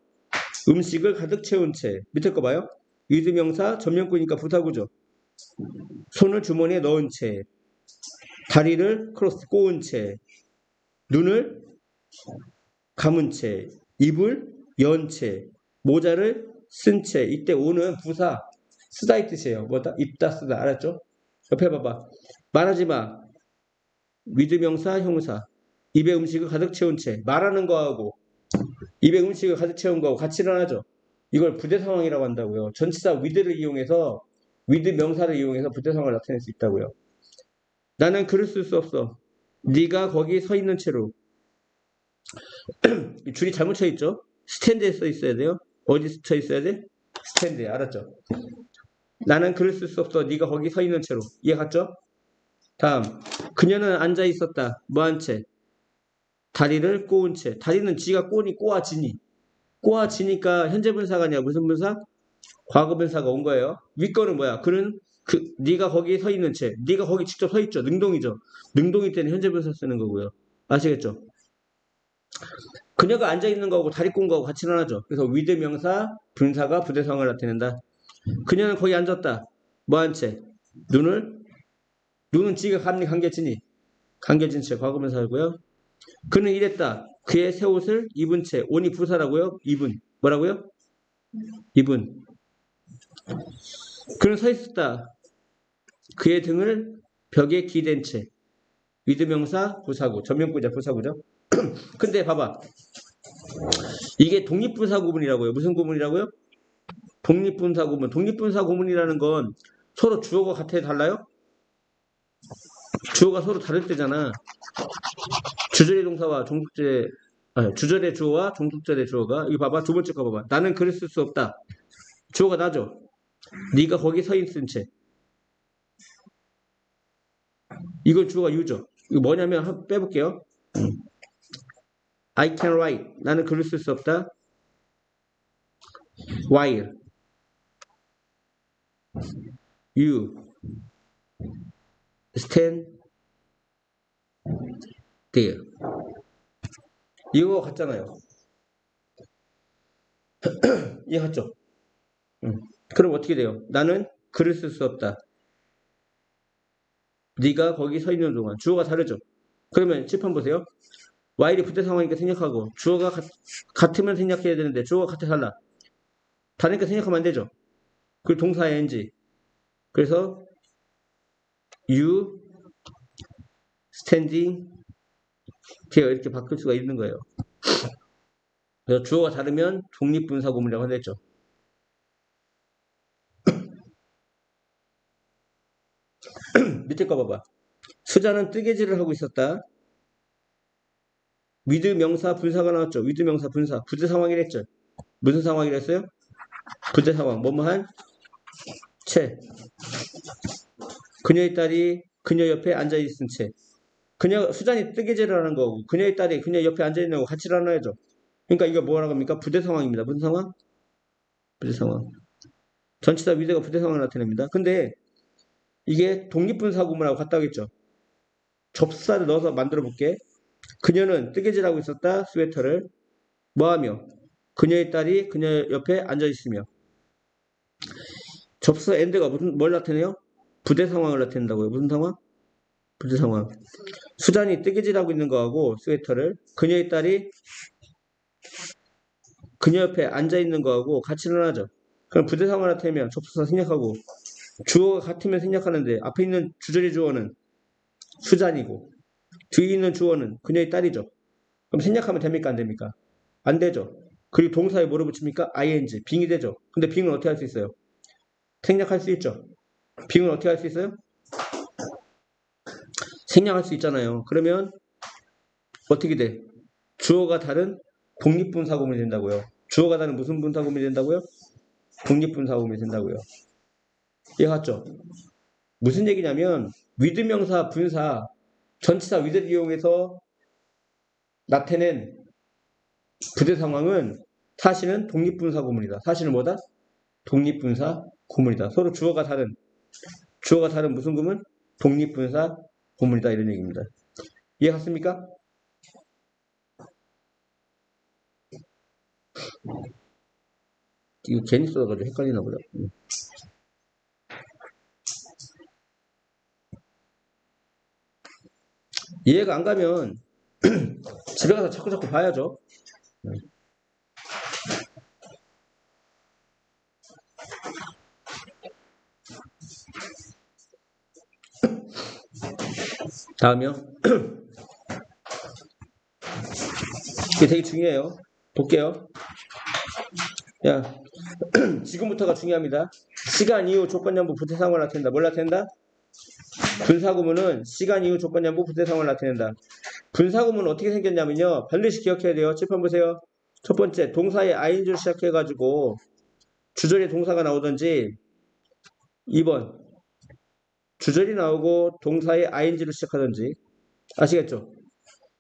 음식을 가득 채운 채. 밑에 거 봐요. with 명사, 전면구니까 부사구죠. 손을 주머니에 넣은 채. 다리를 크로스 꼬은 채. 눈을 감은 채. 입을 연 채. 모자를 쓴 채. 이때 오는 부사 쓰다 이 뜻이에요. 뭐다? 입다 쓰다. 알았죠? 옆에 봐봐. 말하지 마. with 명사, 형용사. 입에 음식을 가득 채운 채. 말하는 거하고 입에 음식을 가득 채운 거하고 같이 일어나죠. 이걸 부대 상황이라고 한다고요. 전치사 with를 이용해서 with 명사를 이용해서 부대 상황을 나타낼 수 있다고요. 나는 글을 쓸 수 없어. 네가 거기 서 있는 채로. 줄이 잘못 쳐 있죠? 스탠드에 써 있어야 돼요. 어디 쳐 있어야 돼? 스탠드에. 알았죠? 나는 글을 쓸 수 없어. 네가 거기 서 있는 채로. 이해 갔죠? 다음. 그녀는 앉아 있었다. 뭐한 채? 다리를 꼬은 채. 다리는 지가 꼬아지니. 꼬아지니까 현재 분사가 아니야. 무슨 분사? 과거 분사가 온 거예요. 윗거는 뭐야? 그는 네가 거기 서 있는 채. 네가 거기 직접 서 있죠. 능동이죠. 능동일 때는 현재 분사 쓰는 거고요. 아시겠죠? 그녀가 앉아 있는 거하고 다리 꼬은 거하고 같이 일어나죠. 그래서 with 명사, 분사가 부대 상황을 나타낸다. 그녀는 거기 앉았다. 뭐한 채? 눈은 지가 감겨진 채 과거분사고요. 그는 이랬다. 그의 새 옷을 입은 채. 온이 부사라고요? 입은. 뭐라고요? 입은. 그는 서 있었다. 그의 등을 벽에 기댄 채. with 명사 부사구. 전면부자 부사구죠. 근데 봐봐. 이게 독립분사 구문이라고요. 무슨 구문이라고요? 독립분사 구문. 독립분사 구문이라는 건 서로 주어가 같아 달라요? 주어가 서로 다를 때잖아. 주절의 동사와 종속절의 주절의 주어와 종속절의 주어가 이거 봐봐. 두 번째 거 봐봐. 나는 글을 쓸 수 없다. 주어가 나죠. 네가 거기 서 있은 채. 이건 주어가 유죠. 이거 뭐냐면 한번 빼볼게요. I can write. 나는 글을 쓸 수 없다. While you stand there. 이거 같잖아요. 이해 갔죠? 그럼 어떻게 돼요? 나는 글을 쓸 수 없다. 네가 거기 서 있는 동안 주어가 다르죠? 그러면 칠판 보세요. while이 부대 상황이니까 생략하고 주어가 같으면 생략해야 되는데 주어가 같아 달라. 다르니까 생략하면 안 되죠? 그리고 동사 ing. 그래서 you standing there 이렇게 바꿀 수가 있는 거예요. 그래서 주어가 다르면 독립분사 구문이라고 하겠죠. 밑에 거 봐봐. 수자는 뜨개질을 하고 있었다. with 명사 분사가 나왔죠. with 명사 분사. 부대 상황이랬죠. 무슨 상황이랬어요? 부대 상황. 뭐뭐한 채. 그녀의 딸이 그녀 옆에 앉아있은 채. 수잔이 뜨개질을 하는 거고 그녀의 딸이 그녀 옆에 앉아있는 거고 같이 일어나야죠. 그러니까 이거 뭐라고 합니까? 부대 상황입니다. 무슨 상황? 부대 상황. 전치사 with가 부대 상황을 나타냅니다. 근데 이게 독립분사 구문하고 같다겠죠. 접사를 넣어서 만들어 볼게. 그녀는 뜨개질하고 있었다. 스웨터를 뭐하며? 그녀의 딸이 그녀 옆에 앉아있으며. 접사 and가 뭘 나타내요? 부대 상황을 나타낸다고요. 무슨 상황? 부대 상황. 수잔이 뜨개질하고 있는 거하고 스웨터를 그녀의 딸이 그녀 옆에 앉아있는 거하고 같이 일어나죠. 그럼 부대 상황을 나타내면 접수사 생략하고 주어가 같으면 생략하는데 앞에 있는 주절의 주어는 수잔이고 뒤에 있는 주어는 그녀의 딸이죠. 그럼 생략하면 됩니까? 안 됩니까? 안 되죠. 그리고 동사에 뭐를 붙입니까? ing, 빙이 되죠. 근데 빙은 어떻게 할 수 있어요? 생략할 수 있죠. 빙은 어떻게 할 수 있어요? 생략할 수 있잖아요. 그러면 어떻게 돼? 주어가 다른 독립분사 구문이 된다고요. 주어가 다른 무슨 분사 구문이 된다고요? 독립분사 구문이 된다고요. 이해갔죠? 무슨 얘기냐면 with 명사 분사 전치사 with를 이용해서 나타낸 부대 상황은 사실은 독립분사 구문이다. 사실은 뭐다? 독립분사 구문이다. 서로 주어가 다른 무슨 구문? 독립분사 구문이다. 이런 얘기입니다. 이해 갔습니까? 이거 괜히 써가지고 헷갈리나 보다. 이해가 안 가면 집에 가서 자꾸 봐야죠. 다음이요. 이게 되게 중요해요. 볼게요. 야, 지금부터가 중요합니다. 시간 이후 조건연부 부대상황을 나타낸다. 뭘 나타낸다? 분사구문은 시간 이후 조건연부 부대상황을 나타낸다. 분사구문은 어떻게 생겼냐면요. 반드시 기억해야 돼요. 칠판 보세요. 첫 번째, 동사의 ing로 시작해가지고 주절에 동사가 나오든지 2번, 주절이 나오고 동사의 ing로 시작하든지 아시겠죠?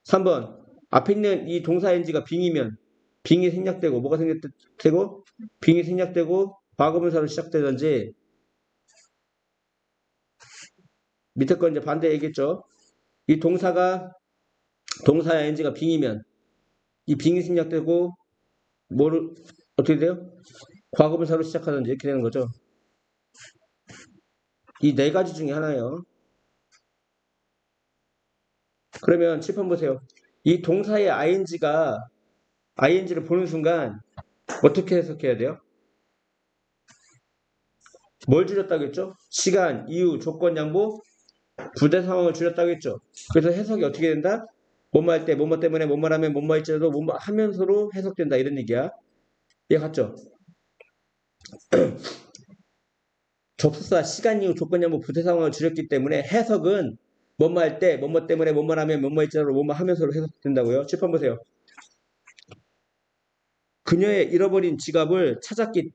3번, 앞에 있는 이 동사 ing가 빙이면 빙이 생략되고 뭐가 생략되고 빙이 생략되고 과거분사로 시작되든지 밑에 거 이제 반대 얘기했죠. 이 동사의 ing가 빙이면 이 빙이 생략되고 뭐를 어떻게 돼요? 과거분사로 시작하든지 이렇게 되는 거죠. 이 네 가지 중에 하나예요. 그러면 칠판 보세요. 이 동사의 ing를 보는 순간 어떻게 해석해야 돼요? 뭘 줄였다고 했죠? 시간, 이유, 조건, 양보, 부대 상황을 줄였다고 했죠. 그래서 해석이 어떻게 된다? 뭐뭐 할 때, 뭐뭐 때문에, 뭐뭐 하면, 뭐뭐 할지라도 뭐뭐 하면서로 해석된다. 이런 얘기야. 이해 갔죠? 접속사, 시간, 이유, 조건, 양보, 부대 상황을 줄였기 때문에 해석은 뭐뭐 할 때, 뭐뭐 때문에, 뭐뭐 하면, 뭐뭐 할지라도 뭐뭐 하면서로 해석된다고요. 칠판 보세요. 그녀의 잃어버린 지갑을 찾았기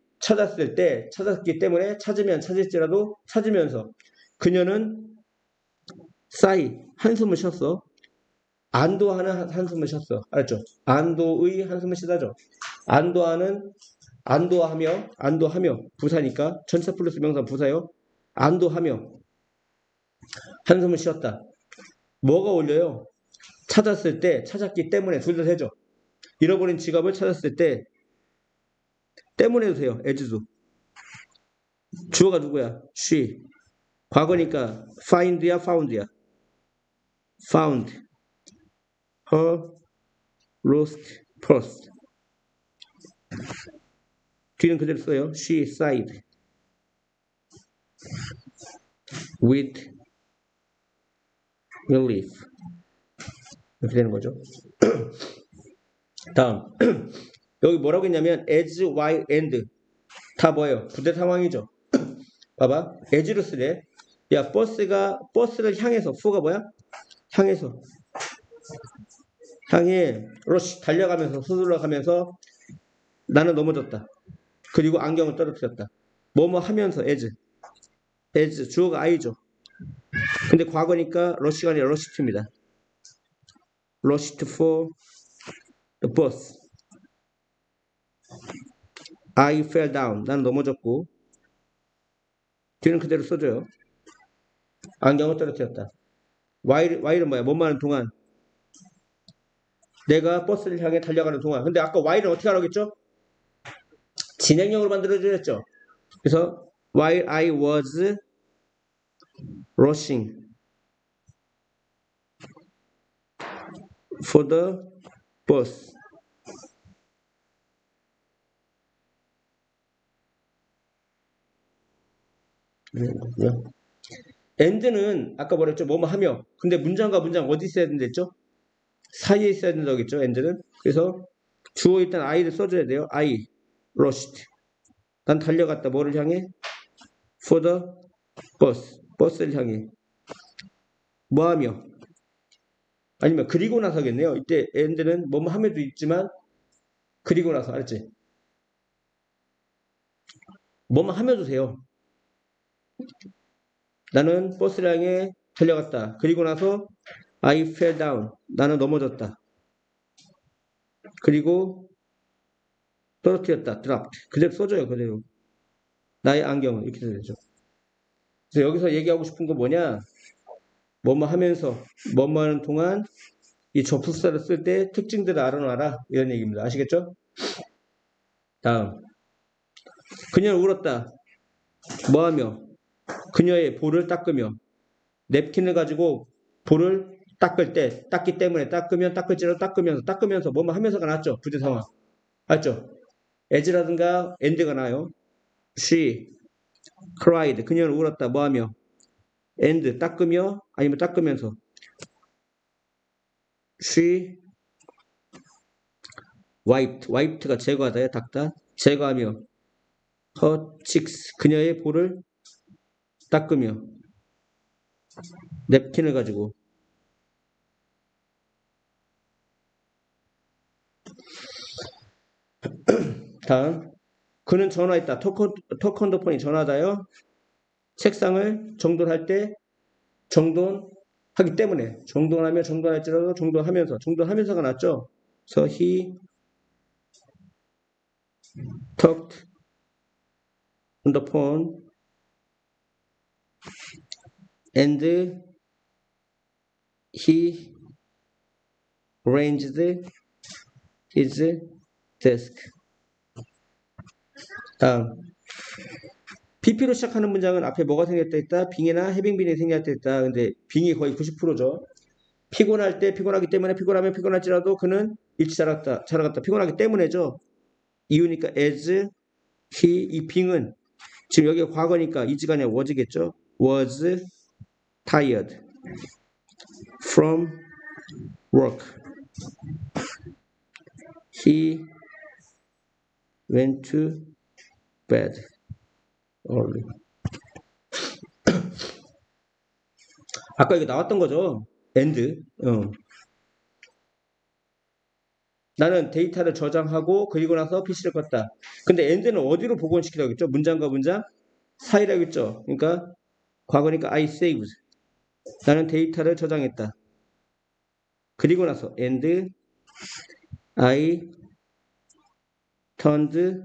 때문에 찾을지라도 찾으면서 그녀는 한숨을 쉬었어. 안도하는 한숨을 쉬었어. 알았죠? 안도의 한숨을 쉬다죠. 안도하며 부사니까 전체 플러스 명사 부사요. 안도하며 한숨을 쉬었다. 뭐가 올려요? 찾았기 때문에 둘 다 되죠. 잃어버린 지갑을 찾았을 때 때문에도 돼요. as도. 주어가 누구야? she. 과거니까 find야 found야. found her lost purse. 뒤는 그대로 써요. She sighed with relief. 이렇게 되는 거죠. 다음 여기 뭐라고 했냐면 as, while, and 다 뭐예요? 부대 상황이죠. 봐봐. as로 쓰래. 야 버스를 향해서 for가 뭐야? 향해 rush 달려가면서 서둘러 가면서 나는 넘어졌다. 그리고 안경을 떨어뜨렸다. 뭐뭐 하면서 as 주어가 I죠. 근데 과거니까 rush가 아니라 rushed입니다. rushed for the bus. I fell down. 나는 넘어졌고 뒤는 그대로 써줘요. 안경을 떨어뜨렸다. while은 뭐야? 뭐뭐 하는 동안. 내가 버스를 향해 달려가는 동안. 근데 아까 while은 어떻게 하라고 했죠? 진행형으로 만들어주셨죠. 그래서 while I was rushing for the bus. and는 아까 뭐랬죠? 뭐뭐 하며. 근데 문장과 문장 어디 있어야 된댔죠? 사이에 있어야 된다고 했죠? and는. 그래서 주어 일단 I를 써줘야 돼요. I rushed. 난 달려갔다. 뭐를 향해? for the bus. 버스를 향해. 뭐 하며? 아니면 그리고 나서겠네요. 이때 and는 뭐뭐 하며도 있지만 그리고 나서 알았지? 뭐뭐 하며도 돼요. 나는 버스를 향해 달려갔다. 그리고 나서 I fell down. 나는 넘어졌다. 그리고 떨어뜨렸다. dropped. 그대로 써줘요. 그대로. 나의 안경은 이렇게 되죠. 그래서 여기서 얘기하고 싶은 거 뭐냐? 뭐뭐 하면서 뭐뭐 하는 동안 이 접속사를 쓸 때 특징들을 알아놔라. 이런 얘기입니다. 아시겠죠? 다음. 그녀는 울었다. 뭐하며? 그녀의 볼을 닦으며. 냅킨을 가지고 볼을 닦기 때문에 닦으면서 뭐뭐 하면서가 나왔죠. 부대 상황. 맞죠? as라든가 and가 나요. she cried. 그녀는 울었다. 뭐하며? and 닦으며 아니면 닦으면서. she wiped가 제거하다야 닦다. 제거하며 her cheeks. 그녀의 볼을 닦으며 냅킨을 가지고 다음. 그는 전화했다. 토크 언더 폰이 전화다요. 색상을 정돈할 때 정돈하기 때문에 정돈하며 정돈할지라도 정돈하면서가 낫죠. So he talked on the phone and he arranged his desk. 다음. PP로 시작하는 문장은 앞에 뭐가 생겼다 했다? 빙이나 해빙빈이 생겼다 했다. 근데 빙이 거의 90%죠. 피곤할 때 피곤하기 때문에 피곤하면 피곤할지라도 그는 일찍 자라갔다. 피곤하기 때문에죠. 이유니까 as he 이 빙은 지금 여기가 과거니까 is가 아니라 was겠죠. was tired from work. He went to bed early. 아까 이게 나왔던 거죠. and. 나는 데이터를 저장하고 그리고 나서 PC를 껐다. 근데 and는 어디로 복원시키라고 했죠? 문장과 문장 사이라고 했죠. 그러니까 과거니까 I saved. 나는 데이터를 저장했다. 그리고 나서 and I turned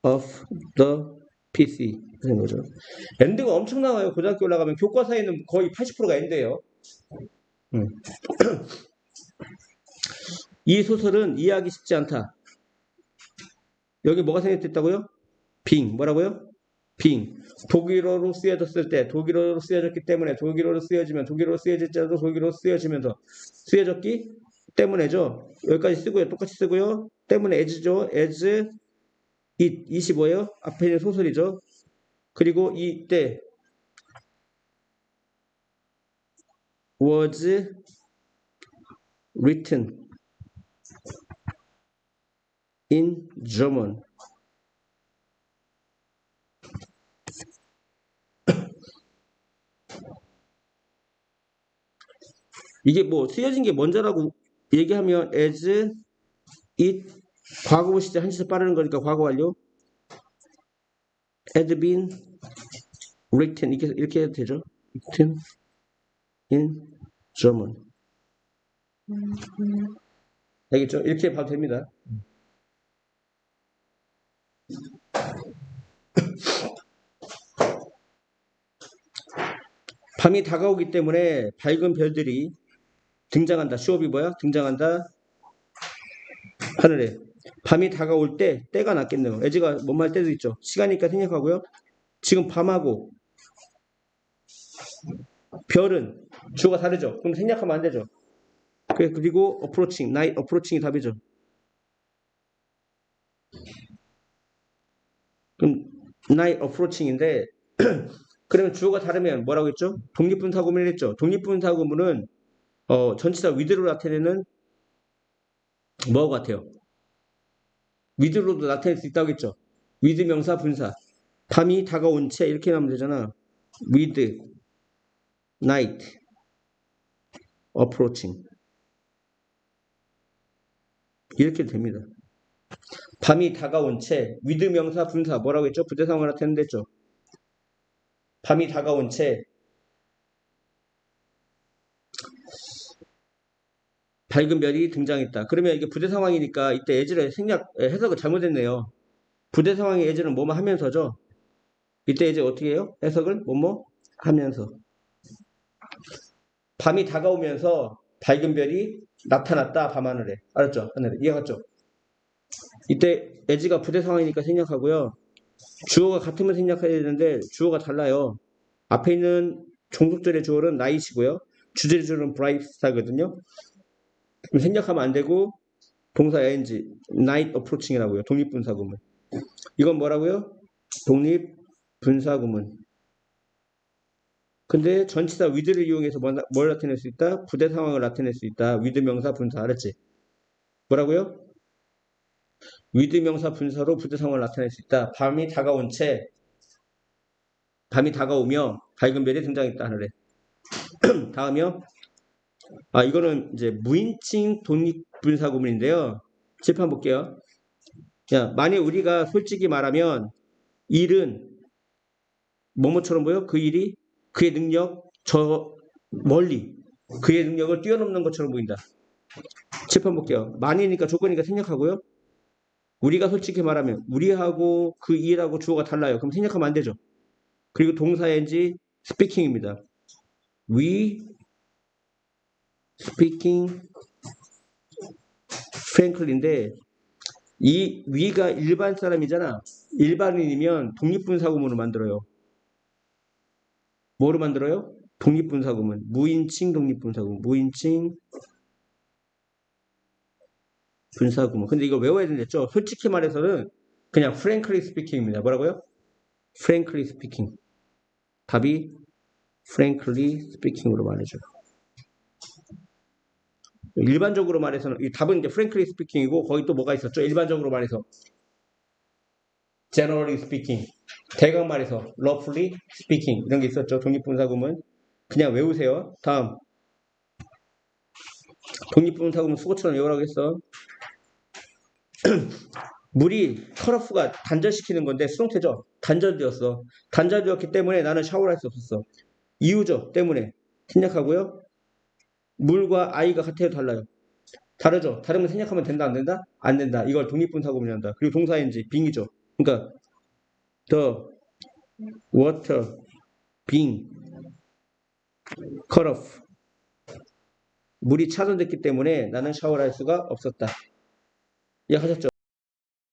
off the PC. 그런 거죠. and가 엄청 나와요. 고등학교 올라가면 교과서에는 거의 80%가 and예요. 이 소설은 이해하기 쉽지 않다. 여기 뭐가 생겼다고요? 빙. 뭐라고요? 빙. 독일어로 쓰여졌을 때 독일어로 쓰여졌기 때문에 독일어로 쓰여지면 독일어로 쓰여질지라도 독일어로 쓰여지면서 쓰여졌기 때문에죠. 여기까지 쓰고요. 똑같이 쓰고요. 때문에 as죠. as it이 뭐예요? 앞에 있는 소설이죠. 그리고 이때 was written in German. 이게 뭐 쓰여진 게 먼저라고 얘기하면 as it 과거부 시제 한 시제 빠르는 거니까 과거 완료 had been written 이렇게 해도 되죠. written in German. 알겠죠? 이렇게 봐도 됩니다. 밤이 다가오기 때문에 밝은 별들이 등장한다. 쇼업이 뭐야? 등장한다. 하늘에. 밤이 다가올 때 때가 낫겠네요. 에지가 뭔 말 때도 있죠. 시간이니까 생략하고요. 지금 밤하고 별은 주어가 다르죠. 그럼 생략하면 안 되죠. 그리고 approaching, night approaching이 답이죠. 그럼 night approaching인데 그러면 주어가 다르면 뭐라고 했죠? 독립분사구문을 했죠. 독립분사구문은 전치사 with로 나타내는 뭐 같아요? with로도 나타낼 수 있다고 했죠. with 명사 분사. 밤이 다가온 채 이렇게 나오면 되잖아. with night approaching 이렇게 됩니다. 밤이 다가온 채 with 명사 분사 뭐라고 했죠? 부대상황을 나타낸다 했죠. 밤이 다가온 채 밝은 별이 등장했다. 그러면 이게 부대 상황이니까 이때 예지를 해석을 잘못했네요. 부대 상황의 예지는 뭐뭐 하면서죠. 이때 예지 어떻게 해요? 해석을 뭐뭐 하면서. 밤이 다가오면서 밝은 별이 나타났다. 밤하늘에. 알았죠? 하늘에. 이해갔죠? 이때 예지가 부대 상황이니까 생략하고요. 주어가 같으면 생략해야 되는데 주어가 달라요. 앞에 있는 종속절의 주어는 night이고요. 주절의 주어는 bright하거든요. 그럼 생략하면 안 되고 동사 ing, night approaching이라고요. 독립분사구문. 이건 뭐라고요? 독립분사구문. 근데 전치사 with를 이용해서 뭘 나타낼 수 있다? 부대 상황을 나타낼 수 있다. with 명사 분사. 알았지? 뭐라고요? with 명사 분사로 부대 상황을 나타낼 수 있다. 밤이 다가오며 밝은 별이 등장했다. 하늘에. 다음이요. 이거는 이제 무인칭 독립분사구문인데요. 칠판 볼게요. 야, 만약 우리가 솔직히 말하면 일은 뭐뭐처럼 보여? 그 일이 그의 능력 저 멀리 그의 능력을 뛰어넘는 것처럼 보인다. 칠판 볼게요. 만이니까 조건이니까 생략하고요. 우리가 솔직히 말하면 우리하고 그 일하고 주어가 달라요. 그럼 생략하면 안 되죠. 그리고 동사인지 스피킹입니다. We speaking frankly인데 이 we가 일반 사람이잖아. 일반인이면 독립분사구문을 만들어요. 뭐로 만들어요? 독립분사구문. 무인칭 독립분사구문. 무인칭 분사구문. 근데 이거 외워야 된댔죠? 솔직히 말해서는 그냥 frankly speaking입니다. 뭐라고요? frankly speaking. 답이 frankly speaking으로 말해줘요. 일반적으로 말해서는 이 답은 이제 frankly speaking이고 거기 또 뭐가 있었죠? 일반적으로 말해서 generally speaking. 대강 말해서 roughly speaking 이런 게 있었죠. 독립분사구문. 그냥 외우세요. 다음 독립분사구문 수고처럼 외우라고 했어. 물이 컷오프가 단절시키는 건데 수동태죠. 단절되었어. 단절되었기 때문에 나는 샤워를 할 수 없었어. 이유죠. 때문에. 생략하고요. 물과 아이가 같아요. 달라요. 다르죠. 다르면 생략하면 된다. 안 된다? 안 된다. 이걸 독립분사구문이란다. 그리고 동사인지 빙이죠. 그러니까 the water being cut off. 물이 차단됐기 때문에 나는 샤워를 할 수가 없었다. 이해하셨죠?